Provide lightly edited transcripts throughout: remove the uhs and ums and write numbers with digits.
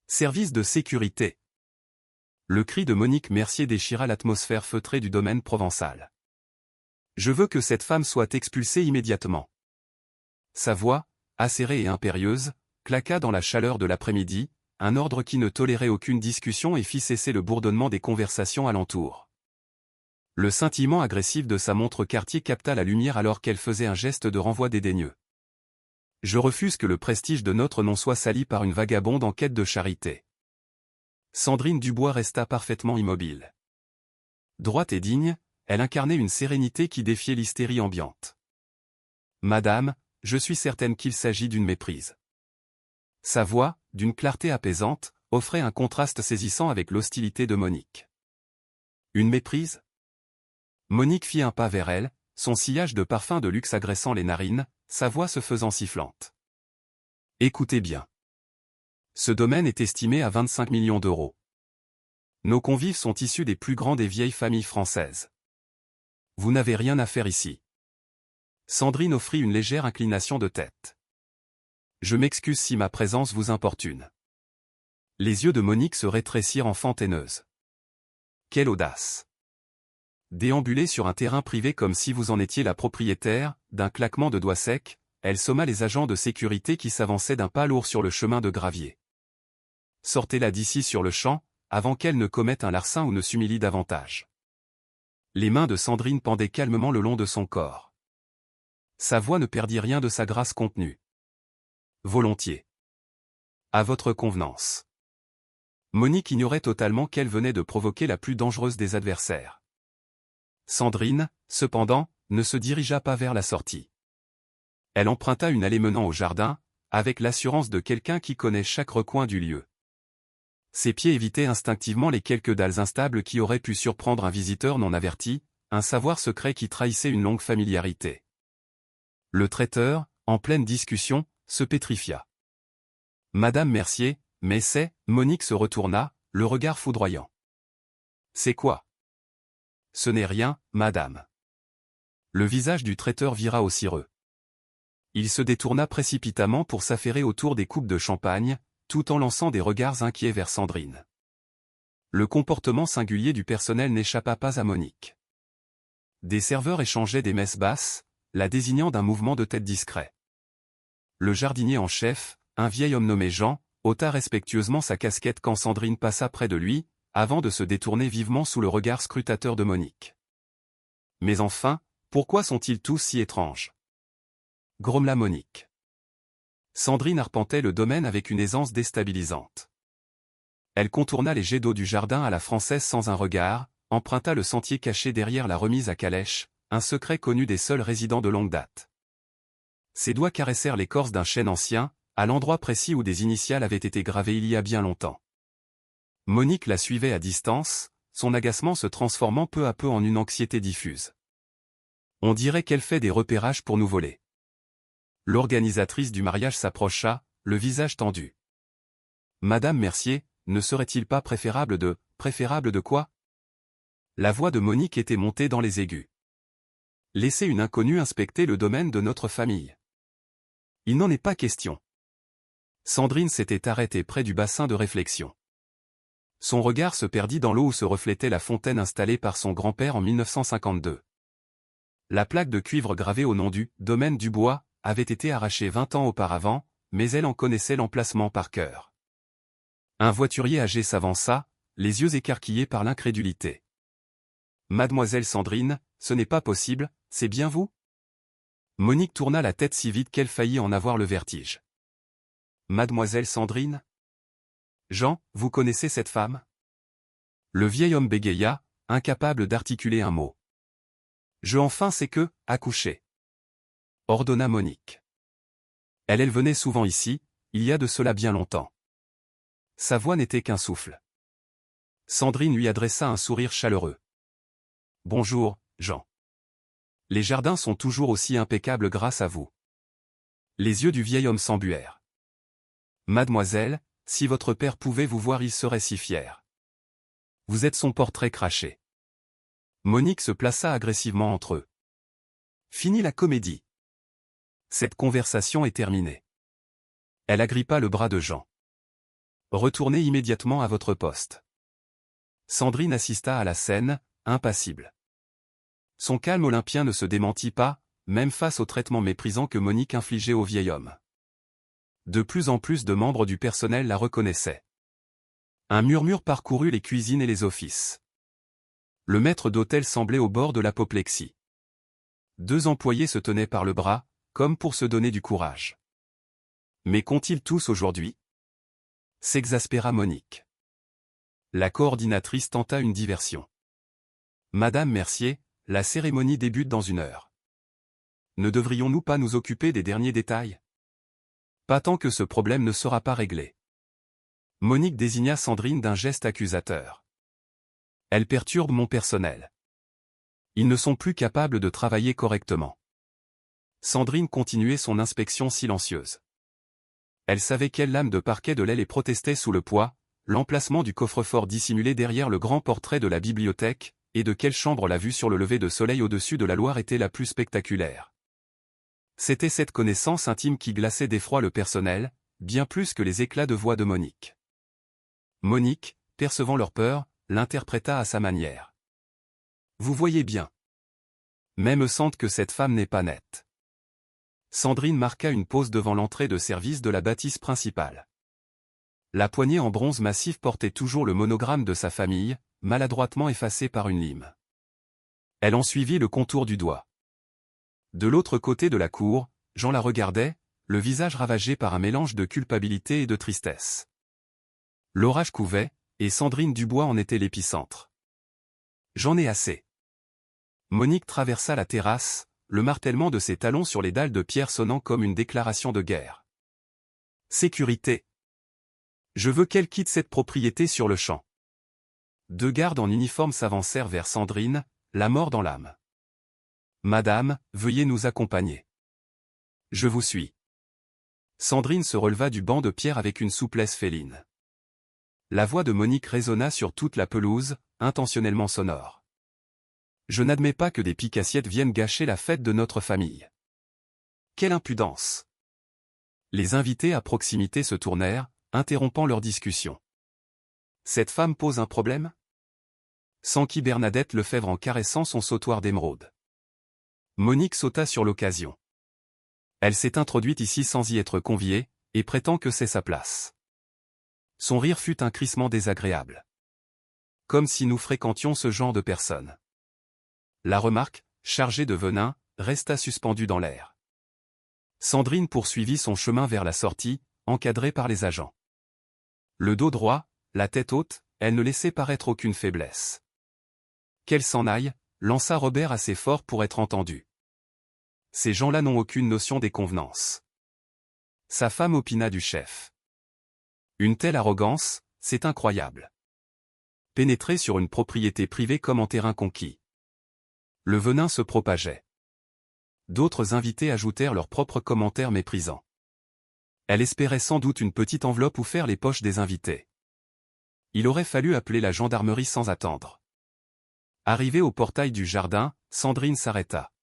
Service de sécurité. Le cri de Monique Mercier déchira l'atmosphère feutrée du domaine provençal. Je veux que cette femme soit expulsée immédiatement. Sa voix, acérée et impérieuse, claqua dans la chaleur de l'après-midi, un ordre qui ne tolérait aucune discussion et fit cesser le bourdonnement des conversations alentour. Le scintillement agressif de sa montre Cartier capta la lumière alors qu'elle faisait un geste de renvoi dédaigneux. Je refuse que le prestige de notre nom soit sali par une vagabonde en quête de charité. Sandrine Dubois resta parfaitement immobile. Droite et digne, elle incarnait une sérénité qui défiait l'hystérie ambiante. Madame, je suis certaine qu'il s'agit d'une méprise. Sa voix, d'une clarté apaisante, offrait un contraste saisissant avec l'hostilité de Monique. Une méprise? Monique fit un pas vers elle, son sillage de parfum de luxe agressant les narines, sa voix se faisant sifflante. Écoutez bien. Ce domaine est estimé à 25 millions d'euros. Nos convives sont issus des plus grands des vieilles familles françaises. Vous n'avez rien à faire ici. Sandrine offrit une légère inclination de tête. Je m'excuse si ma présence vous importune. Les yeux de Monique se rétrécirent en fantaineuse. Quelle audace! Déambuler sur un terrain privé comme si vous en étiez la propriétaire, d'un claquement de doigts secs, elle somma les agents de sécurité qui s'avançaient d'un pas lourd sur le chemin de gravier. Sortez-la d'ici sur le champ, avant qu'elle ne commette un larcin ou ne s'humilie davantage. Les mains de Sandrine pendaient calmement le long de son corps. Sa voix ne perdit rien de sa grâce contenue. Volontiers. À votre convenance. Monique ignorait totalement qu'elle venait de provoquer la plus dangereuse des adversaires. Sandrine, cependant, ne se dirigea pas vers la sortie. Elle emprunta une allée menant au jardin, avec l'assurance de quelqu'un qui connaît chaque recoin du lieu. Ses pieds évitaient instinctivement les quelques dalles instables qui auraient pu surprendre un visiteur non averti, un savoir secret qui trahissait une longue familiarité. Le traiteur, en pleine discussion, se pétrifia. Madame Mercier, mais c'est, Monique se retourna, le regard foudroyant. C'est quoi? Ce n'est rien, madame. Le visage du traiteur vira au cireux. Il se détourna précipitamment pour s'affairer autour des coupes de champagne, tout en lançant des regards inquiets vers Sandrine. Le comportement singulier du personnel n'échappa pas à Monique. Des serveurs échangeaient des messes basses, la désignant d'un mouvement de tête discret. Le jardinier en chef, un vieil homme nommé Jean, ôta respectueusement sa casquette quand Sandrine passa près de lui, avant de se détourner vivement sous le regard scrutateur de Monique. Mais enfin, pourquoi sont-ils tous si étranges? Grommela Monique. Sandrine arpentait le domaine avec une aisance déstabilisante. Elle contourna les jets d'eau du jardin à la française sans un regard, emprunta le sentier caché derrière la remise à calèche, un secret connu des seuls résidents de longue date. Ses doigts caressèrent l'écorce d'un chêne ancien, à l'endroit précis où des initiales avaient été gravées il y a bien longtemps. Monique la suivait à distance, son agacement se transformant peu à peu en une anxiété diffuse. On dirait qu'elle fait des repérages pour nous voler. L'organisatrice du mariage s'approcha, le visage tendu. Madame Mercier, ne serait-il pas préférable de quoi? La voix de Monique était montée dans les aigus. Laissez une inconnue inspecter le domaine de notre famille. Il n'en est pas question. Sandrine s'était arrêtée près du bassin de réflexion. Son regard se perdit dans l'eau où se reflétait la fontaine installée par son grand-père en 1952. La plaque de cuivre gravée au nom du « domaine Dubois » avait été arrachée 20 ans auparavant, mais elle en connaissait l'emplacement par cœur. Un voiturier âgé s'avança, les yeux écarquillés par l'incrédulité. « Mademoiselle Sandrine, ce n'est pas possible, c'est bien vous ?» Monique tourna la tête si vite qu'elle faillit en avoir le vertige. « Mademoiselle Sandrine ? Jean, vous connaissez cette femme ?» Le vieil homme bégaya, incapable d'articuler un mot. « Je enfin c'est que, accoucher. » ordonna Monique. Elle venait souvent ici, il y a de cela bien longtemps. Sa voix n'était qu'un souffle. Sandrine lui adressa un sourire chaleureux. « Bonjour, Jean. Les jardins sont toujours aussi impeccables grâce à vous. » Les yeux du vieil homme s'embuèrent. « Mademoiselle, si votre père pouvait vous voir il serait si fier. Vous êtes son portrait craché. » Monique se plaça agressivement entre eux. Fini la comédie. Cette conversation est terminée. Elle agrippa le bras de Jean. Retournez immédiatement à votre poste. Sandrine assista à la scène, impassible. Son calme olympien ne se démentit pas, même face au traitement méprisant que Monique infligeait au vieil homme. De plus en plus de membres du personnel la reconnaissaient. Un murmure parcourut les cuisines et les offices. Le maître d'hôtel semblait au bord de l'apoplexie. 2 employés se tenaient par le bras, comme pour se donner du courage. Mais qu'ont-ils tous aujourd'hui? S'exaspéra Monique. La coordinatrice tenta une diversion. Madame Mercier, la cérémonie débute dans 1 heure. Ne devrions-nous pas nous occuper des derniers détails? Pas tant que ce problème ne sera pas réglé. Monique désigna Sandrine d'un geste accusateur. Elle perturbe mon personnel. Ils ne sont plus capables de travailler correctement. Sandrine continuait son inspection silencieuse. Elle savait quelle lame de parquet de lait les protestait sous le poids, l'emplacement du coffre-fort dissimulé derrière le grand portrait de la bibliothèque, et de quelle chambre la vue sur le lever de soleil au-dessus de la Loire était la plus spectaculaire. C'était cette connaissance intime qui glaçait d'effroi le personnel, bien plus que les éclats de voix de Monique. Monique, percevant leur peur, l'interpréta à sa manière. Vous voyez bien. Même sente que cette femme n'est pas nette. Sandrine marqua une pause devant l'entrée de service de la bâtisse principale. La poignée en bronze massif portait toujours le monogramme de sa famille, maladroitement effacé par une lime. Elle en suivit le contour du doigt. De l'autre côté de la cour, Jean la regardait, le visage ravagé par un mélange de culpabilité et de tristesse. L'orage couvait, et Sandrine Dubois en était l'épicentre. J'en ai assez. Monique traversa la terrasse, le martèlement de ses talons sur les dalles de pierre sonnant comme une déclaration de guerre. Sécurité. Je veux qu'elle quitte cette propriété sur le champ. 2 gardes en uniforme s'avancèrent vers Sandrine, la mort dans l'âme. Madame, veuillez nous accompagner. Je vous suis. Sandrine se releva du banc de pierre avec une souplesse féline. La voix de Monique résonna sur toute la pelouse, intentionnellement sonore. Je n'admets pas que des pique-assiettes viennent gâcher la fête de notre famille. Quelle impudence! Les invités à proximité se tournèrent, interrompant leur discussion. Cette femme pose un problème? S'enquit Bernadette Lefebvre en caressant son sautoir d'émeraude. Monique sauta sur l'occasion. Elle s'est introduite ici sans y être conviée, et prétend que c'est sa place. Son rire fut un crissement désagréable. Comme si nous fréquentions ce genre de personnes. La remarque, chargée de venin, resta suspendue dans l'air. Sandrine poursuivit son chemin vers la sortie, encadrée par les agents. Le dos droit, la tête haute, elle ne laissait paraître aucune faiblesse. Qu'elle s'en aille, lança Robert assez fort pour être entendu. Ces gens-là n'ont aucune notion des convenances. Sa femme opina du chef. Une telle arrogance, c'est incroyable. Pénétrer sur une propriété privée comme en terrain conquis. Le venin se propageait. D'autres invités ajoutèrent leurs propres commentaires méprisants. Elle espérait sans doute une petite enveloppe où faire les poches des invités. Il aurait fallu appeler la gendarmerie sans attendre. Arrivée au portail du jardin, Sandrine s'arrêta.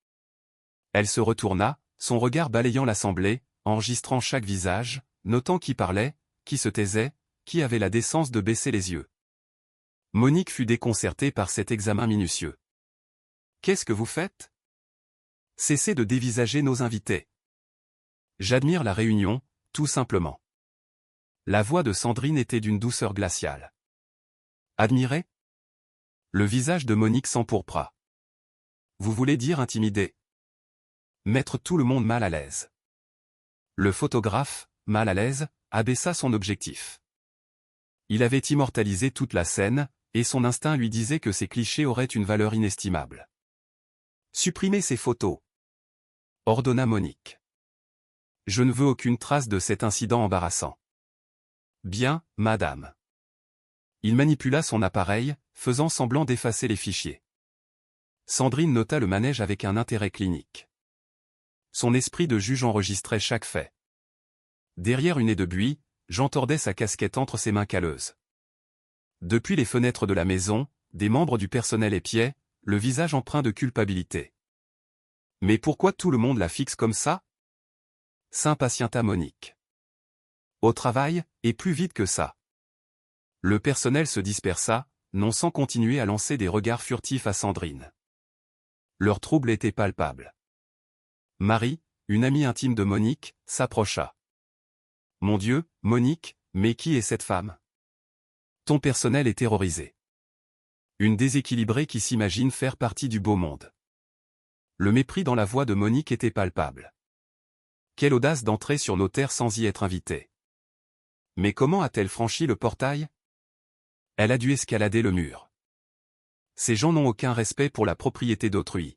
Elle se retourna, son regard balayant l'assemblée, enregistrant chaque visage, notant qui parlait, qui se taisait, qui avait la décence de baisser les yeux. Monique fut déconcertée par cet examen minutieux. « Qu'est-ce que vous faites ? Cessez de dévisager nos invités. J'admire la réunion, tout simplement. » La voix de Sandrine était d'une douceur glaciale. « Admirer ?» Le visage de Monique s'empourpra. « Vous voulez dire intimider ? Mettre tout le monde mal à l'aise. » Le photographe, mal à l'aise, abaissa son objectif. Il avait immortalisé toute la scène, et son instinct lui disait que ces clichés auraient une valeur inestimable. « Supprimez ces photos !» ordonna Monique. « Je ne veux aucune trace de cet incident embarrassant. »« Bien, madame. » Il manipula son appareil, faisant semblant d'effacer les fichiers. Sandrine nota le manège avec un intérêt clinique. Son esprit de juge enregistrait chaque fait. Derrière une haie de buis, Jean tordait sa casquette entre ses mains calleuses. Depuis les fenêtres de la maison, des membres du personnel épiaient, le visage empreint de culpabilité. « Mais pourquoi tout le monde la fixe comme ça ?» s'impatienta Monique. « Au travail, et plus vite que ça. Le personnel se dispersa, non sans continuer à lancer des regards furtifs à Sandrine. Leur trouble était palpable. Marie, une amie intime de Monique, s'approcha. « Mon Dieu, Monique, mais qui est cette femme ? Ton personnel est terrorisé. Une déséquilibrée qui s'imagine faire partie du beau monde. » Le mépris dans la voix de Monique était palpable. Quelle audace d'entrer sur nos terres sans y être invitée. Mais comment a-t-elle franchi le portail ? Elle a dû escalader le mur. Ces gens n'ont aucun respect pour la propriété d'autrui.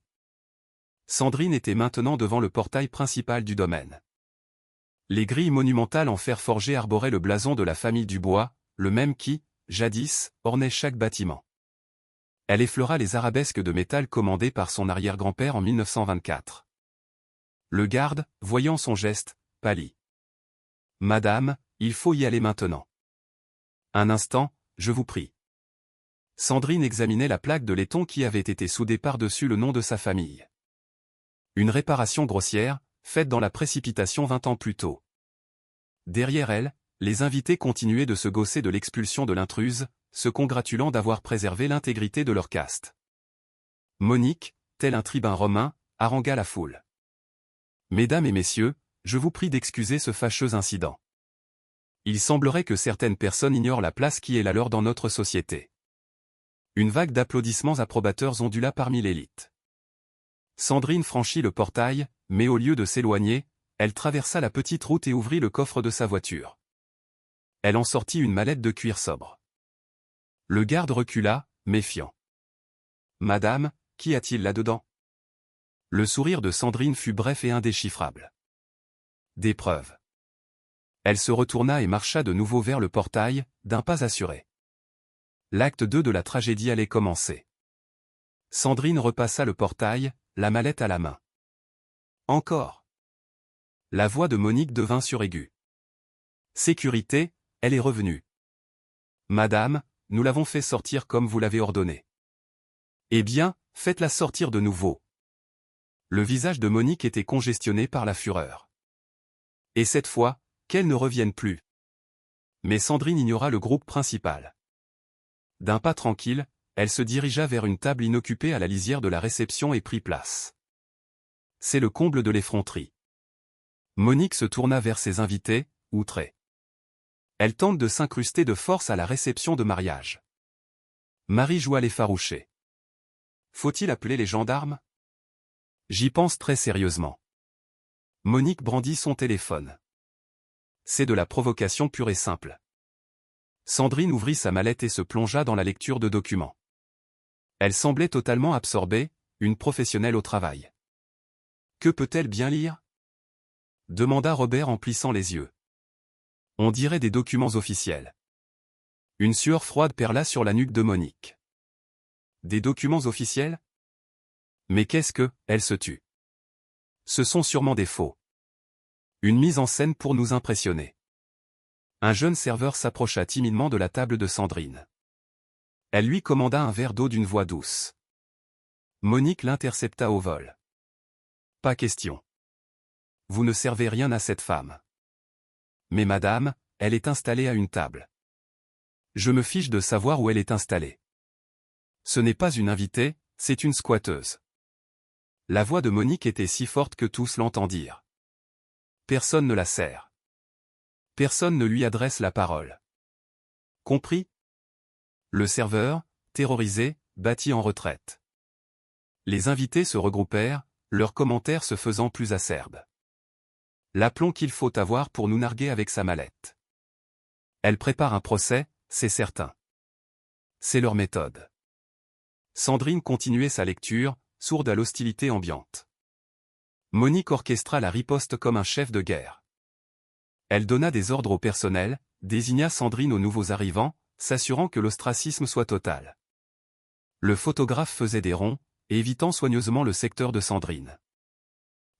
Sandrine était maintenant devant le portail principal du domaine. Les grilles monumentales en fer forgé arboraient le blason de la famille Dubois, le même qui, jadis, ornait chaque bâtiment. Elle effleura les arabesques de métal commandées par son arrière-grand-père en 1924. Le garde, voyant son geste, pâlit. « Madame, il faut y aller maintenant. » « Un instant, je vous prie. » Sandrine examinait la plaque de laiton qui avait été soudée par-dessus le nom de sa famille. Une réparation grossière, faite dans la précipitation 20 ans plus tôt. Derrière elle, les invités continuaient de se gausser de l'expulsion de l'intruse, se congratulant d'avoir préservé l'intégrité de leur caste. Monique, tel un tribun romain, harangua la foule. « Mesdames et messieurs, je vous prie d'excuser ce fâcheux incident. Il semblerait que certaines personnes ignorent la place qui est la leur dans notre société. » Une vague d'applaudissements approbateurs ondula parmi l'élite. Sandrine franchit le portail, mais au lieu de s'éloigner, elle traversa la petite route et ouvrit le coffre de sa voiture. Elle en sortit une mallette de cuir sobre. Le garde recula, méfiant. « Madame, qu'y a-t-il là-dedans » Le sourire de Sandrine fut bref et indéchiffrable. « Des preuves. » Elle se retourna et marcha de nouveau vers le portail, d'un pas assuré. L'acte 2 de la tragédie allait commencer. Sandrine repassa le portail, la mallette à la main. « Encore !» La voix de Monique devint suraiguë. « Sécurité, elle est revenue. »« Madame, nous l'avons fait sortir comme vous l'avez ordonné. »« Eh bien, faites-la sortir de nouveau. » Le visage de Monique était congestionné par la fureur. « Et cette fois, qu'elle ne revienne plus. » Mais Sandrine ignora le groupe principal. D'un pas tranquille, elle se dirigea vers une table inoccupée à la lisière de la réception et prit place. C'est le comble de l'effronterie. Monique se tourna vers ses invités, outrée. Elle tente de s'incruster de force à la réception de mariage. Marie joua l'effarouchée. Faut-il appeler les gendarmes ? J'y pense très sérieusement. Monique brandit son téléphone. C'est de la provocation pure et simple. Sandrine ouvrit sa mallette et se plongea dans la lecture de documents. Elle semblait totalement absorbée, une professionnelle au travail. Que peut-elle bien lire ? Demanda Robert en plissant les yeux. On dirait des documents officiels. Une sueur froide perla sur la nuque de Monique. Des documents officiels ? Mais qu'est-ce que, elle se tut. Ce sont sûrement des faux. Une mise en scène pour nous impressionner. Un jeune serveur s'approcha timidement de la table de Sandrine. Elle lui commanda un verre d'eau d'une voix douce. Monique l'intercepta au vol. Pas question. Vous ne servez rien à cette femme. Mais madame, elle est installée à une table. Je me fiche de savoir où elle est installée. Ce n'est pas une invitée, c'est une squatteuse. La voix de Monique était si forte que tous l'entendirent. Personne ne la sert. Personne ne lui adresse la parole. Compris ? Le serveur, terrorisé, battit en retraite. Les invités se regroupèrent, leurs commentaires se faisant plus acerbes. L'aplomb qu'il faut avoir pour nous narguer avec sa mallette. Elle prépare un procès, c'est certain. C'est leur méthode. Sandrine continuait sa lecture, sourde à l'hostilité ambiante. Monique orchestra la riposte comme un chef de guerre. Elle donna des ordres au personnel, désigna Sandrine aux nouveaux arrivants, s'assurant que l'ostracisme soit total. Le photographe faisait des ronds, évitant soigneusement le secteur de Sandrine.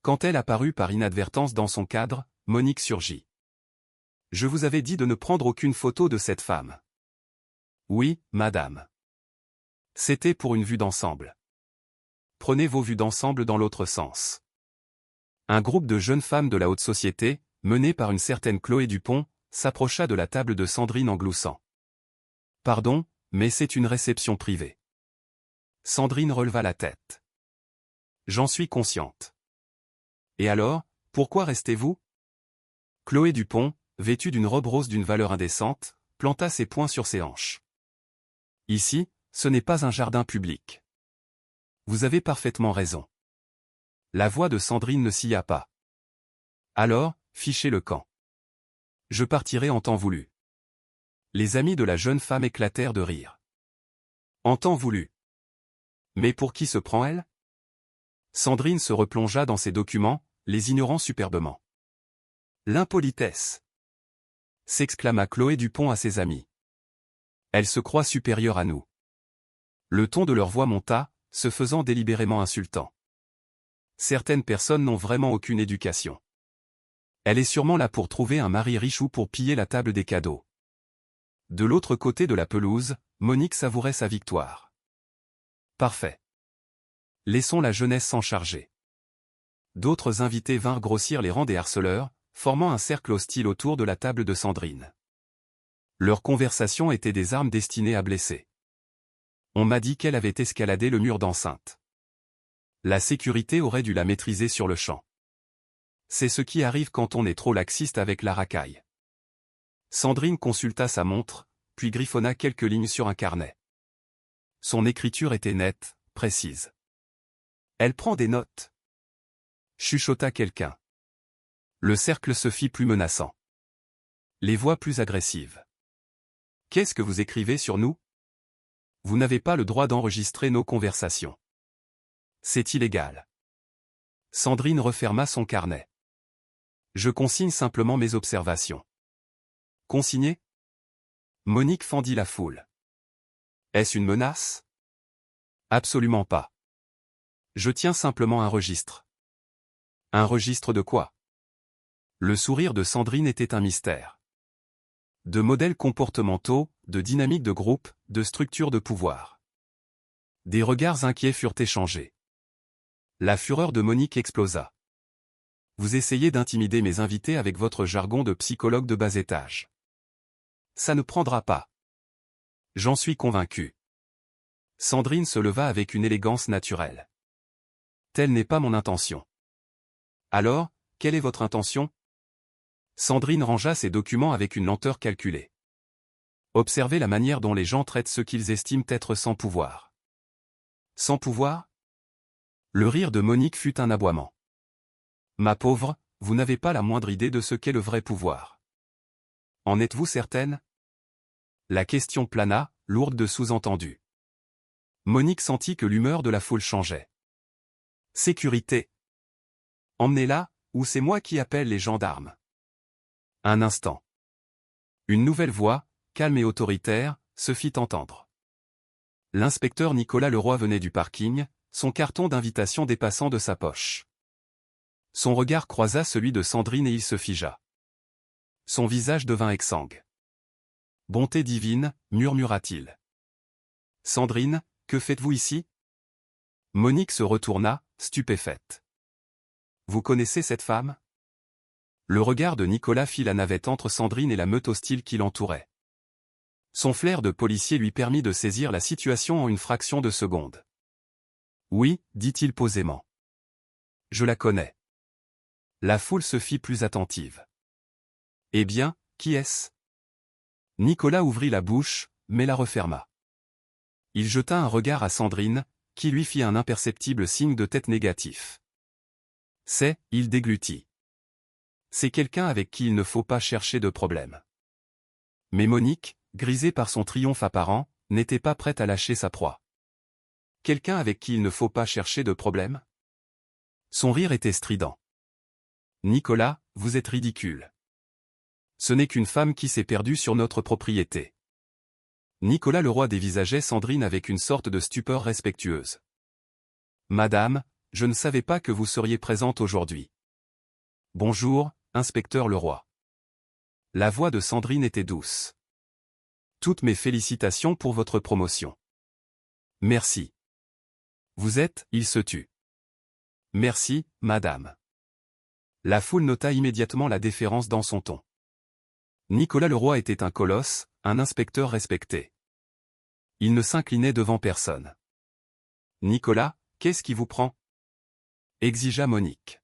Quand elle apparut par inadvertance dans son cadre, Monique surgit. « Je vous avais dit de ne prendre aucune photo de cette femme. »« Oui, madame. C'était pour une vue d'ensemble. »« Prenez vos vues d'ensemble dans l'autre sens. » Un groupe de jeunes femmes de la haute société, mené par une certaine Chloé Dupont, s'approcha de la table de Sandrine en gloussant. Pardon, mais c'est une réception privée. Sandrine releva la tête. J'en suis consciente. Et alors, pourquoi restez-vous? Chloé Dupont, vêtue d'une robe rose d'une valeur indécente, planta ses poings sur ses hanches. Ici, ce n'est pas un jardin public. Vous avez parfaitement raison. La voix de Sandrine ne scia pas. Alors, fichez le camp. Je partirai en temps voulu. Les amis de la jeune femme éclatèrent de rire. En temps voulu. Mais pour qui se prend-elle? Sandrine se replongea dans ses documents, les ignorant superbement. L'impolitesse! S'exclama Chloé Dupont à ses amis. Elle se croit supérieure à nous. Le ton de leur voix monta, se faisant délibérément insultant. Certaines personnes n'ont vraiment aucune éducation. Elle est sûrement là pour trouver un mari riche ou pour piller la table des cadeaux. De l'autre côté de la pelouse, Monique savourait sa victoire. Parfait. Laissons la jeunesse s'en charger. D'autres invités vinrent grossir les rangs des harceleurs, formant un cercle hostile autour de la table de Sandrine. Leur conversation était des armes destinées à blesser. On m'a dit qu'elle avait escaladé le mur d'enceinte. La sécurité aurait dû la maîtriser sur le champ. C'est ce qui arrive quand on est trop laxiste avec la racaille. Sandrine consulta sa montre, puis griffonna quelques lignes sur un carnet. Son écriture était nette, précise. Elle prend des notes. Chuchota quelqu'un. Le cercle se fit plus menaçant. Les voix plus agressives. Qu'est-ce que vous écrivez sur nous? Vous n'avez pas le droit d'enregistrer nos conversations. C'est illégal. Sandrine referma son carnet. Je consigne simplement mes observations. Consigné? Monique fendit la foule. Est-ce une menace? Absolument pas. Je tiens simplement un registre. Un registre de quoi? Le sourire de Sandrine était un mystère. De modèles comportementaux, de dynamiques de groupe, de structures de pouvoir. Des regards inquiets furent échangés. La fureur de Monique explosa. Vous essayez d'intimider mes invités avec votre jargon de psychologue de bas étage. Ça ne prendra pas. J'en suis convaincu. Sandrine se leva avec une élégance naturelle. Telle n'est pas mon intention. Alors, quelle est votre intention? Sandrine rangea ses documents avec une lenteur calculée. Observez la manière dont les gens traitent ceux qu'ils estiment être sans pouvoir. Sans pouvoir? Le rire de Monique fut un aboiement. Ma pauvre, vous n'avez pas la moindre idée de ce qu'est le vrai pouvoir. En êtes-vous certaine? La question plana, lourde de sous-entendus. Monique sentit que l'humeur de la foule changeait. Sécurité. Emmenez-la, ou c'est moi qui appelle les gendarmes. Un instant. Une nouvelle voix, calme et autoritaire, se fit entendre. L'inspecteur Nicolas Leroy venait du parking, son carton d'invitation dépassant de sa poche. Son regard croisa celui de Sandrine et il se figea. Son visage devint exsangue. Bonté divine, murmura-t-il. Sandrine, que faites-vous ici? Monique se retourna, stupéfaite. Vous connaissez cette femme? Le regard de Nicolas fit la navette entre Sandrine et la meute hostile qui l'entourait. Son flair de policier lui permit de saisir la situation en une fraction de seconde. Oui, dit-il posément. Je la connais. La foule se fit plus attentive. Eh bien, qui est-ce? Nicolas ouvrit la bouche, mais la referma. Il jeta un regard à Sandrine, qui lui fit un imperceptible signe de tête négatif. C'est, il déglutit. C'est quelqu'un avec qui il ne faut pas chercher de problème. Mais Monique, grisée par son triomphe apparent, n'était pas prête à lâcher sa proie. Quelqu'un avec qui il ne faut pas chercher de problème? Son rire était strident. Nicolas, vous êtes ridicule. Ce n'est qu'une femme qui s'est perdue sur notre propriété. Nicolas Leroy dévisageait Sandrine avec une sorte de stupeur respectueuse. Madame, je ne savais pas que vous seriez présente aujourd'hui. Bonjour, inspecteur Leroy. La voix de Sandrine était douce. Toutes mes félicitations pour votre promotion. Merci. Vous êtes, il se tut. Merci, madame. La foule nota immédiatement la déférence dans son ton. Nicolas Leroy était un colosse, un inspecteur respecté. Il ne s'inclinait devant personne. « Nicolas, qu'est-ce qui vous prend ?» exigea Monique.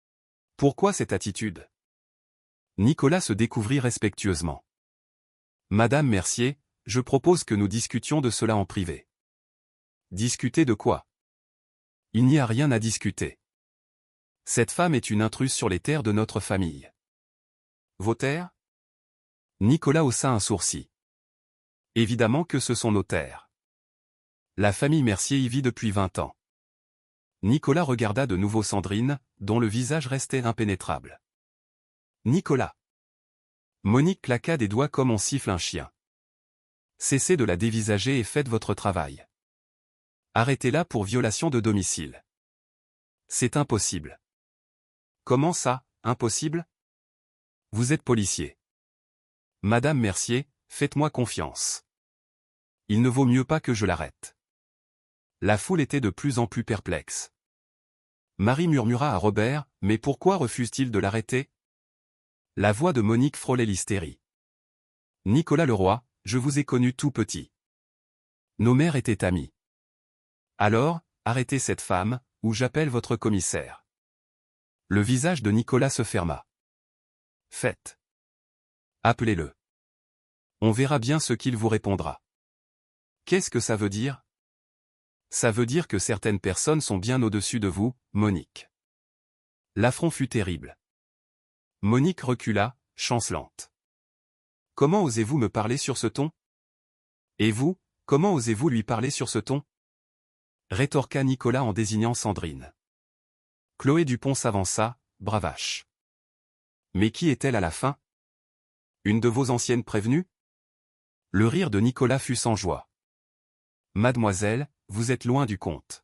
« Pourquoi cette attitude ?» Nicolas se découvrit respectueusement. « Madame Mercier, je propose que nous discutions de cela en privé. » Discuter de quoi? Il n'y a rien à discuter. Cette femme est une intruse sur les terres de notre famille. Vos terres? Nicolas haussa un sourcil. Évidemment que ce sont nos terres. La famille Mercier y vit depuis 20 ans. Nicolas regarda de nouveau Sandrine, dont le visage restait impénétrable. Nicolas. Monique claqua des doigts comme on siffle un chien. Cessez de la dévisager et faites votre travail. Arrêtez-la pour violation de domicile. C'est impossible. Comment ça, impossible? Vous êtes policier. Madame Mercier, faites-moi confiance. Il ne vaut mieux pas que je l'arrête. La foule était de plus en plus perplexe. Marie murmura à Robert, mais pourquoi refuse-t-il de l'arrêter? La voix de Monique frôlait l'hystérie. Nicolas Leroy, je vous ai connu tout petit. Nos mères étaient amies. Alors, arrêtez cette femme, ou j'appelle votre commissaire. Le visage de Nicolas se ferma. Faites. Appelez-le. On verra bien ce qu'il vous répondra. Qu'est-ce que ça veut dire? Ça veut dire que certaines personnes sont bien au-dessus de vous, Monique. L'affront fut terrible. Monique recula, chancelante. Comment osez-vous me parler sur ce ton? Et vous, comment osez-vous lui parler sur ce ton? Rétorqua Nicolas en désignant Sandrine. Chloé Dupont s'avança, bravache. Mais qui est-elle à la fin? Une de vos anciennes prévenues? Le rire de Nicolas fut sans joie. Mademoiselle, vous êtes loin du compte.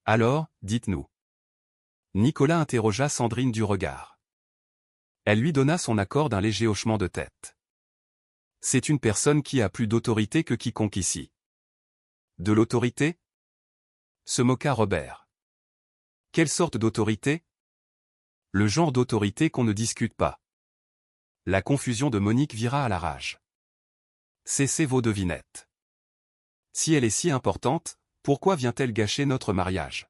Alors, dites-nous. Nicolas interrogea Sandrine du regard. Elle lui donna son accord d'un léger hochement de tête. C'est une personne qui a plus d'autorité que quiconque ici. De l'autorité? Se moqua Robert. Quelle sorte d'autorité? Le genre d'autorité qu'on ne discute pas. La confusion de Monique vira à la rage. Cessez vos devinettes. Si elle est si importante, pourquoi vient-elle gâcher notre mariage?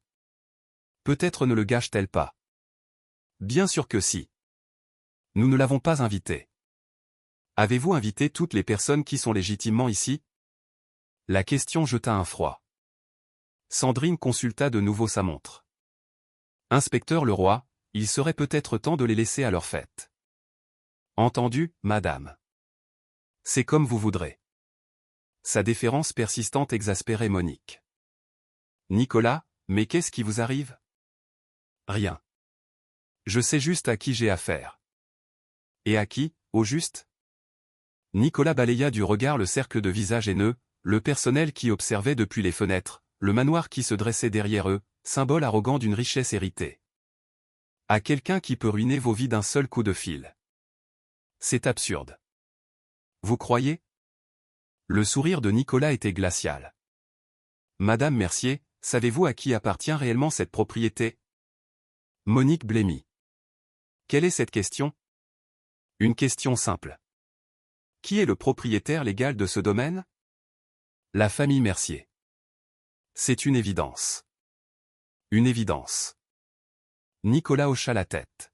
Peut-être ne le gâche-t-elle pas. Bien sûr que si. Nous ne l'avons pas invitée. Avez-vous invité toutes les personnes qui sont légitimement ici? La question jeta un froid. Sandrine consulta de nouveau sa montre. Inspecteur Leroy, il serait peut-être temps de les laisser à leur fête. Entendu, madame. C'est comme vous voudrez. Sa déférence persistante exaspérait Monique. Nicolas, mais qu'est-ce qui vous arrive? Rien. Je sais juste à qui j'ai affaire. Et à qui, au juste? Nicolas balaya du regard le cercle de visages haineux, le personnel qui observait depuis les fenêtres, le manoir qui se dressait derrière eux, symbole arrogant d'une richesse héritée. À quelqu'un qui peut ruiner vos vies d'un seul coup de fil. C'est absurde. Vous croyez? Le sourire de Nicolas était glacial. Madame Mercier, savez-vous à qui appartient réellement cette propriété? Monique blêmit. Quelle est cette question? Une question simple. Qui est le propriétaire légal de ce domaine? La famille Mercier. C'est une évidence. Une évidence. Nicolas hocha la tête.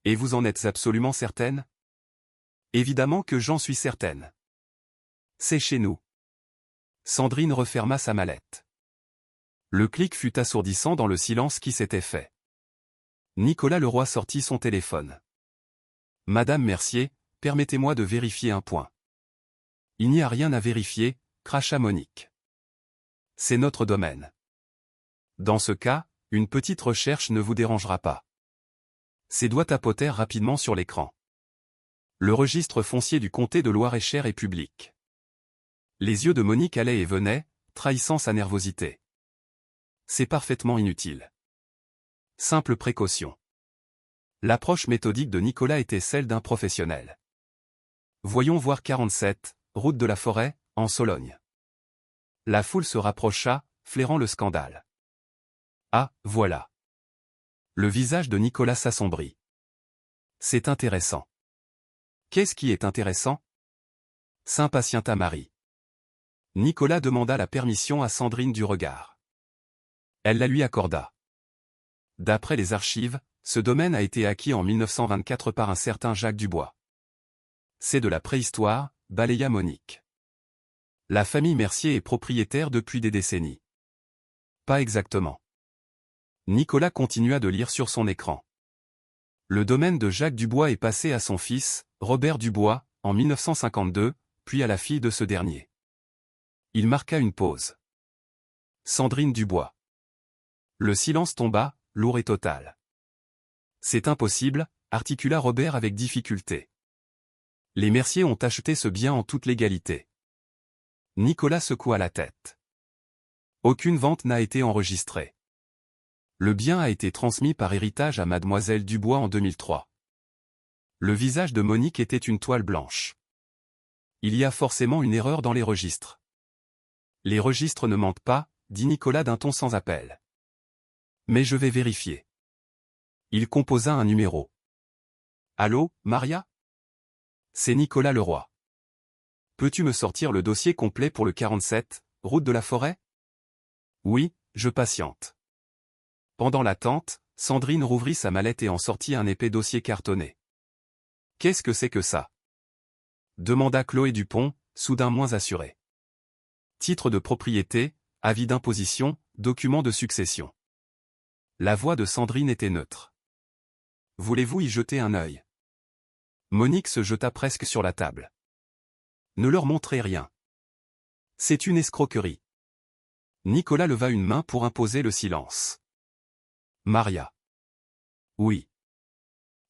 Et vous en êtes absolument certaine? Évidemment que j'en suis certaine. C'est chez nous. Sandrine referma sa mallette. Le clic fut assourdissant dans le silence qui s'était fait. Nicolas Leroy sortit son téléphone. Madame Mercier, permettez-moi de vérifier un point. Il n'y a rien à vérifier, cracha Monique. C'est notre domaine. Dans ce cas, une petite recherche ne vous dérangera pas. Ses doigts tapotèrent rapidement sur l'écran. Le registre foncier du comté de Loir-et-Cher est public. Les yeux de Monique allaient et venaient, trahissant sa nervosité. C'est parfaitement inutile. Simple précaution. L'approche méthodique de Nicolas était celle d'un professionnel. Voyons voir 47, route de la Forêt, en Sologne. La foule se rapprocha, flairant le scandale. Ah, voilà. Le visage de Nicolas s'assombrit. C'est intéressant. Qu'est-ce qui est intéressant? S'impatienta Marie. Nicolas demanda la permission à Sandrine du regard. Elle la lui accorda. D'après les archives, ce domaine a été acquis en 1924 par un certain Jacques Dubois. C'est de la préhistoire, balaya Monique. La famille Mercier est propriétaire depuis des décennies. Pas exactement. Nicolas continua de lire sur son écran. Le domaine de Jacques Dubois est passé à son fils, Robert Dubois, en 1952, puis à la fille de ce dernier. Il marqua une pause. Sandrine Dubois. Le silence tomba, lourd et total. C'est impossible, articula Robert avec difficulté. Les Mercier ont acheté ce bien en toute légalité. Nicolas secoua la tête. Aucune vente n'a été enregistrée. Le bien a été transmis par héritage à Mademoiselle Dubois en 2003. Le visage de Monique était une toile blanche. Il y a forcément une erreur dans les registres. Les registres ne mentent pas, dit Nicolas d'un ton sans appel. Mais je vais vérifier. Il composa un numéro. Allô, Maria? C'est Nicolas Leroy. Peux-tu me sortir le dossier complet pour le 47, route de la Forêt? Oui, je patiente. Pendant l'attente, Sandrine rouvrit sa mallette et en sortit un épais dossier cartonné. Qu'est-ce que c'est que ça? Demanda Chloé Dupont, soudain moins assurée. Titre de propriété, avis d'imposition, document de succession. La voix de Sandrine était neutre. Voulez-vous y jeter un œil? Monique se jeta presque sur la table. Ne leur montrez rien. C'est une escroquerie. Nicolas leva une main pour imposer le silence. Maria. Oui.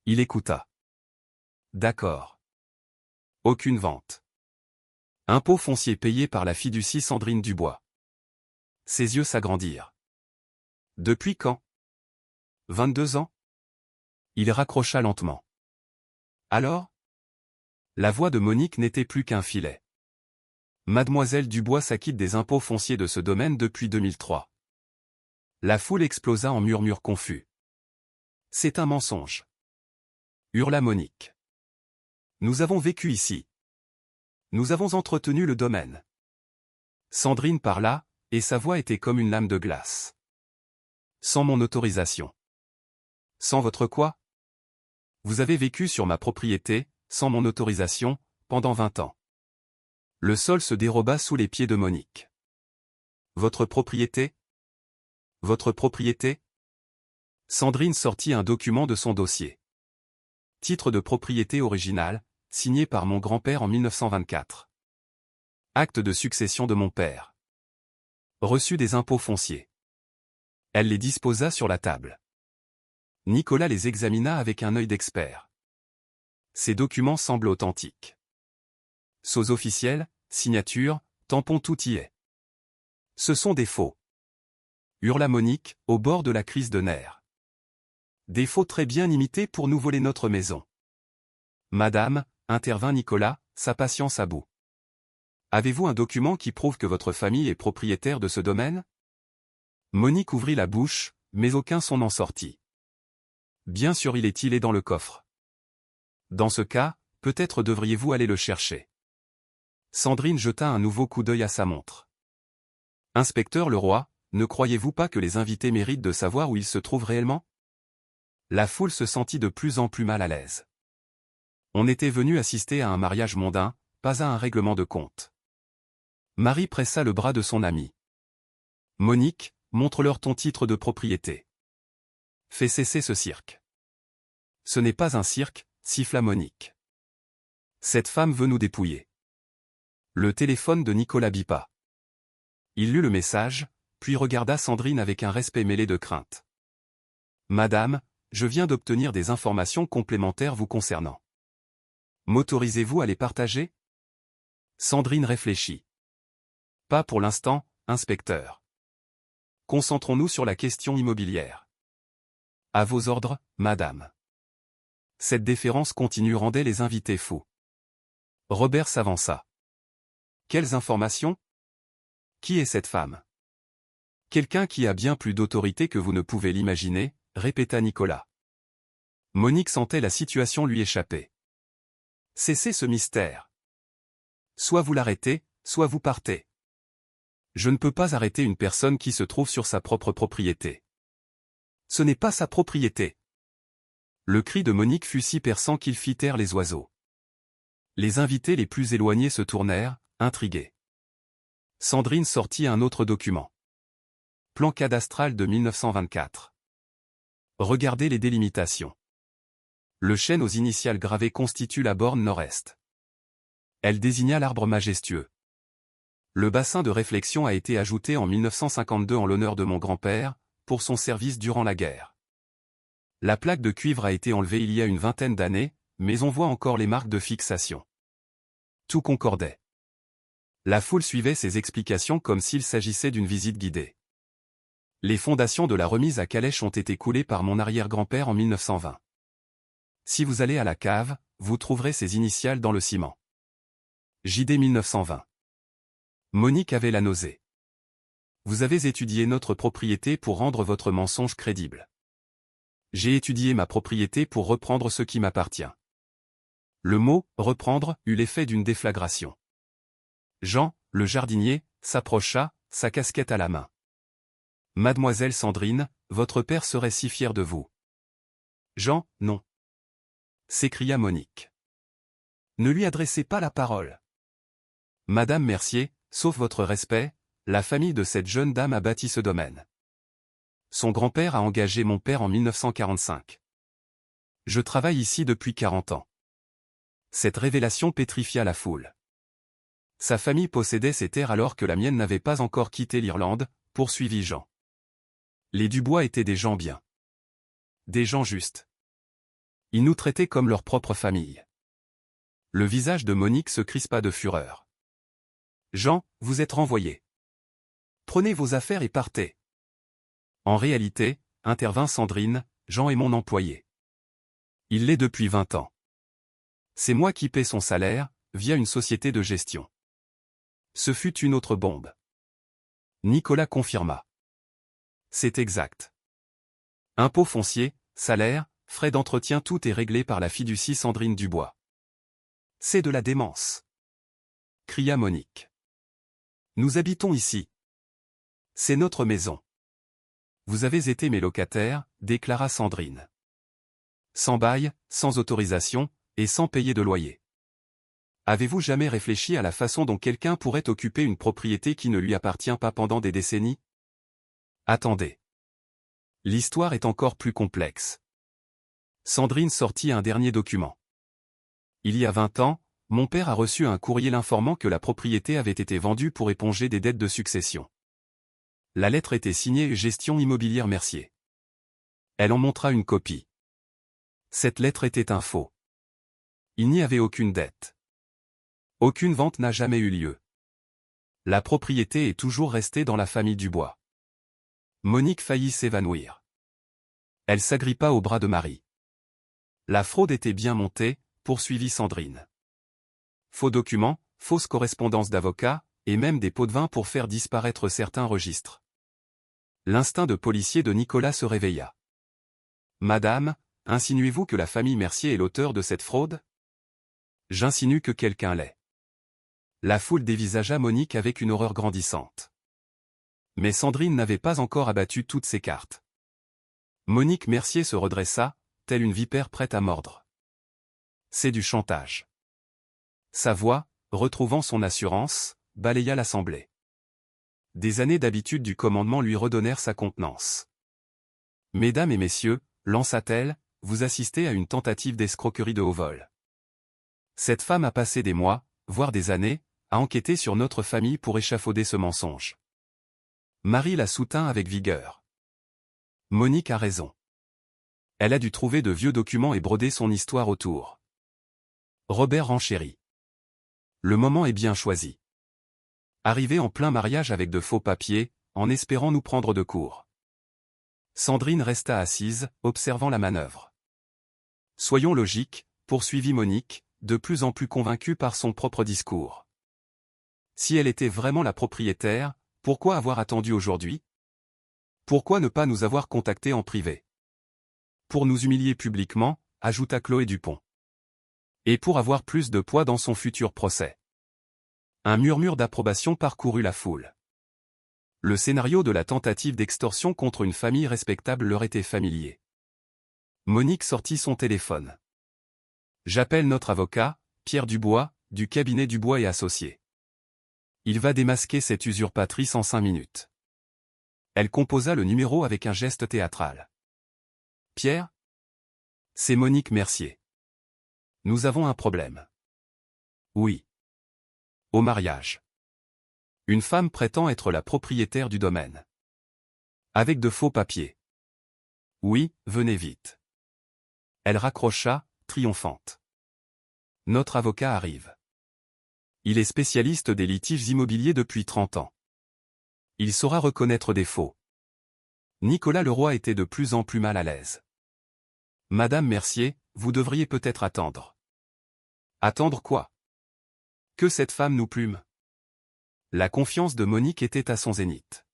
Il écouta. D'accord. Aucune vente. Impôt foncier payé par la fiducie Sandrine Dubois. Ses yeux s'agrandirent. Depuis quand? 22 ans? Il raccrocha lentement. Alors? La voix de Monique n'était plus qu'un filet. Mademoiselle Dubois s'acquitte des impôts fonciers de ce domaine depuis 2003. La foule explosa en murmures confus. C'est un mensonge. Hurla Monique. Nous avons vécu ici. Nous avons entretenu le domaine. Sandrine parla, et sa voix était comme une lame de glace. Sans mon autorisation. Sans votre quoi? Vous avez vécu sur ma propriété, sans mon autorisation, pendant 20 ans. Le sol se déroba sous les pieds de Monique. Votre propriété? Votre propriété? Sandrine sortit un document de son dossier. Titre de propriété original, signé par mon grand-père en 1924. Acte de succession de mon père. Reçu des impôts fonciers. Elle les disposa sur la table. Nicolas les examina avec un œil d'expert. Ces documents semblent authentiques. Sceaux officiels, signature, tampon, tout y est. Ce sont des faux. Hurla Monique, au bord de la crise de nerfs. Des faux très bien imités pour nous voler notre maison. Madame, intervint Nicolas, sa patience à bout. Avez-vous un document qui prouve que votre famille est propriétaire de ce domaine? Monique ouvrit la bouche, mais aucun son n'en sortit. Bien sûr il est dans le coffre. Dans ce cas, peut-être devriez-vous aller le chercher. Sandrine jeta un nouveau coup d'œil à sa montre. Inspecteur Leroy, ne croyez-vous pas que les invités méritent de savoir où ils se trouvent réellement? La foule se sentit de plus en plus mal à l'aise. On était venu assister à un mariage mondain, pas à un règlement de compte. Marie pressa le bras de son amie. Monique, montre-leur ton titre de propriété. Fais cesser ce cirque. Ce n'est pas un cirque, siffla Monique. Cette femme veut nous dépouiller. Le téléphone de Nicolas bipa. Il lut le message, puis regarda Sandrine avec un respect mêlé de crainte. Madame, je viens d'obtenir des informations complémentaires vous concernant. M'autorisez-vous à les partager? Sandrine réfléchit. Pas pour l'instant, inspecteur. Concentrons-nous sur la question immobilière. À vos ordres, madame. Cette déférence continue rendait les invités fous. Robert s'avança. Quelles informations? Qui est cette femme? Quelqu'un qui a bien plus d'autorité que vous ne pouvez l'imaginer, répéta Nicolas. Monique sentait la situation lui échapper. Cessez ce mystère. Soit vous l'arrêtez, soit vous partez. Je ne peux pas arrêter une personne qui se trouve sur sa propre propriété. Ce n'est pas sa propriété. Le cri de Monique fut si perçant qu'il fit taire les oiseaux. Les invités les plus éloignés se tournèrent, intrigués. Sandrine sortit un autre document. Plan cadastral de 1924. Regardez les délimitations. Le chêne aux initiales gravées constitue la borne nord-est. Elle désigna l'arbre majestueux. Le bassin de réflexion a été ajouté en 1952 en l'honneur de mon grand-père, pour son service durant la guerre. La plaque de cuivre a été enlevée il y a une vingtaine d'années, mais on voit encore les marques de fixation. Tout concordait. La foule suivait ces explications comme s'il s'agissait d'une visite guidée. Les fondations de la remise à calèche ont été coulées par mon arrière-grand-père en 1920. Si vous allez à la cave, vous trouverez ces initiales dans le ciment. JD 1920. Monique avait la nausée. Vous avez étudié notre propriété pour rendre votre mensonge crédible. J'ai étudié ma propriété pour reprendre ce qui m'appartient. Le mot « reprendre » eut l'effet d'une déflagration. Jean, le jardinier, s'approcha, sa casquette à la main. « Mademoiselle Sandrine, votre père serait si fier de vous. »« Jean, non. » s'écria Monique. « Ne lui adressez pas la parole. »« Madame Mercier, sauf votre respect, la famille de cette jeune dame a bâti ce domaine. Son grand-père a engagé mon père en 1945. Je travaille ici depuis 40 ans. » Cette révélation pétrifia la foule. Sa famille possédait ces terres alors que la mienne n'avait pas encore quitté l'Irlande, poursuivit Jean. Les Dubois étaient des gens bien. Des gens justes. Ils nous traitaient comme leur propre famille. Le visage de Monique se crispa de fureur. Jean, vous êtes renvoyé. Prenez vos affaires et partez. En réalité, intervint Sandrine, Jean est mon employé. Il l'est depuis 20 ans. C'est moi qui paie son salaire, via une société de gestion. Ce fut une autre bombe. Nicolas confirma. C'est exact. Impôts fonciers, salaire, frais d'entretien, tout est réglé par la fiducie Sandrine Dubois. C'est de la démence. Cria Monique. Nous habitons ici. C'est notre maison. Vous avez été mes locataires, déclara Sandrine. Sans bail, sans autorisation, et sans payer de loyer. Avez-vous jamais réfléchi à la façon dont quelqu'un pourrait occuper une propriété qui ne lui appartient pas pendant des décennies? Attendez. L'histoire est encore plus complexe. Sandrine sortit un dernier document. Il y a 20 ans, mon père a reçu un courrier l'informant que la propriété avait été vendue pour éponger des dettes de succession. La lettre était signée Gestion immobilière Mercier. Elle en montra une copie. Cette lettre était un faux. Il n'y avait aucune dette. Aucune vente n'a jamais eu lieu. La propriété est toujours restée dans la famille Dubois. Monique faillit s'évanouir. Elle s'agrippa au bras de Marie. La fraude était bien montée, poursuivit Sandrine. Faux documents, fausses correspondances d'avocats, et même des pots de vin pour faire disparaître certains registres. L'instinct de policier de Nicolas se réveilla. Madame, insinuez-vous que la famille Mercier est l'auteur de cette fraude? J'insinue que quelqu'un l'est. La foule dévisagea Monique avec une horreur grandissante. Mais Sandrine n'avait pas encore abattu toutes ses cartes. Monique Mercier se redressa, telle une vipère prête à mordre. C'est du chantage. Sa voix, retrouvant son assurance, balaya l'assemblée. Des années d'habitude du commandement lui redonnèrent sa contenance. Mesdames et messieurs, lança-t-elle, vous assistez à une tentative d'escroquerie de haut vol. Cette femme a passé des mois, voire des années, à enquêter sur notre famille pour échafauder ce mensonge. Marie la soutint avec vigueur. Monique a raison. Elle a dû trouver de vieux documents et broder son histoire autour. Robert renchérit. Le moment est bien choisi. Arrivé en plein mariage avec de faux papiers, en espérant nous prendre de court. Sandrine resta assise, observant la manœuvre. Soyons logiques, poursuivit Monique, de plus en plus convaincue par son propre discours. Si elle était vraiment la propriétaire, pourquoi avoir attendu aujourd'hui? Pourquoi ne pas nous avoir contactés en privé? Pour nous humilier publiquement, ajouta Chloé Dupont. Et pour avoir plus de poids dans son futur procès. Un murmure d'approbation parcourut la foule. Le scénario de la tentative d'extorsion contre une famille respectable leur était familier. Monique sortit son téléphone. « J'appelle notre avocat, Pierre Dubois, du cabinet Dubois et Associés. Il va démasquer cette usurpatrice en 5 minutes. » Elle composa le numéro avec un geste théâtral. « Pierre ? C'est Monique Mercier. Nous avons un problème. » « Oui. Au mariage. Une femme prétend être la propriétaire du domaine. Avec de faux papiers. Oui, venez vite. » Elle raccrocha, triomphante. Notre avocat arrive. Il est spécialiste des litiges immobiliers depuis 30 ans. Il saura reconnaître des faux. Nicolas Leroy était de plus en plus mal à l'aise. « Madame Mercier, vous devriez peut-être attendre. » « Attendre quoi ? Que cette femme nous plume. » La confiance de Monique était à son zénith.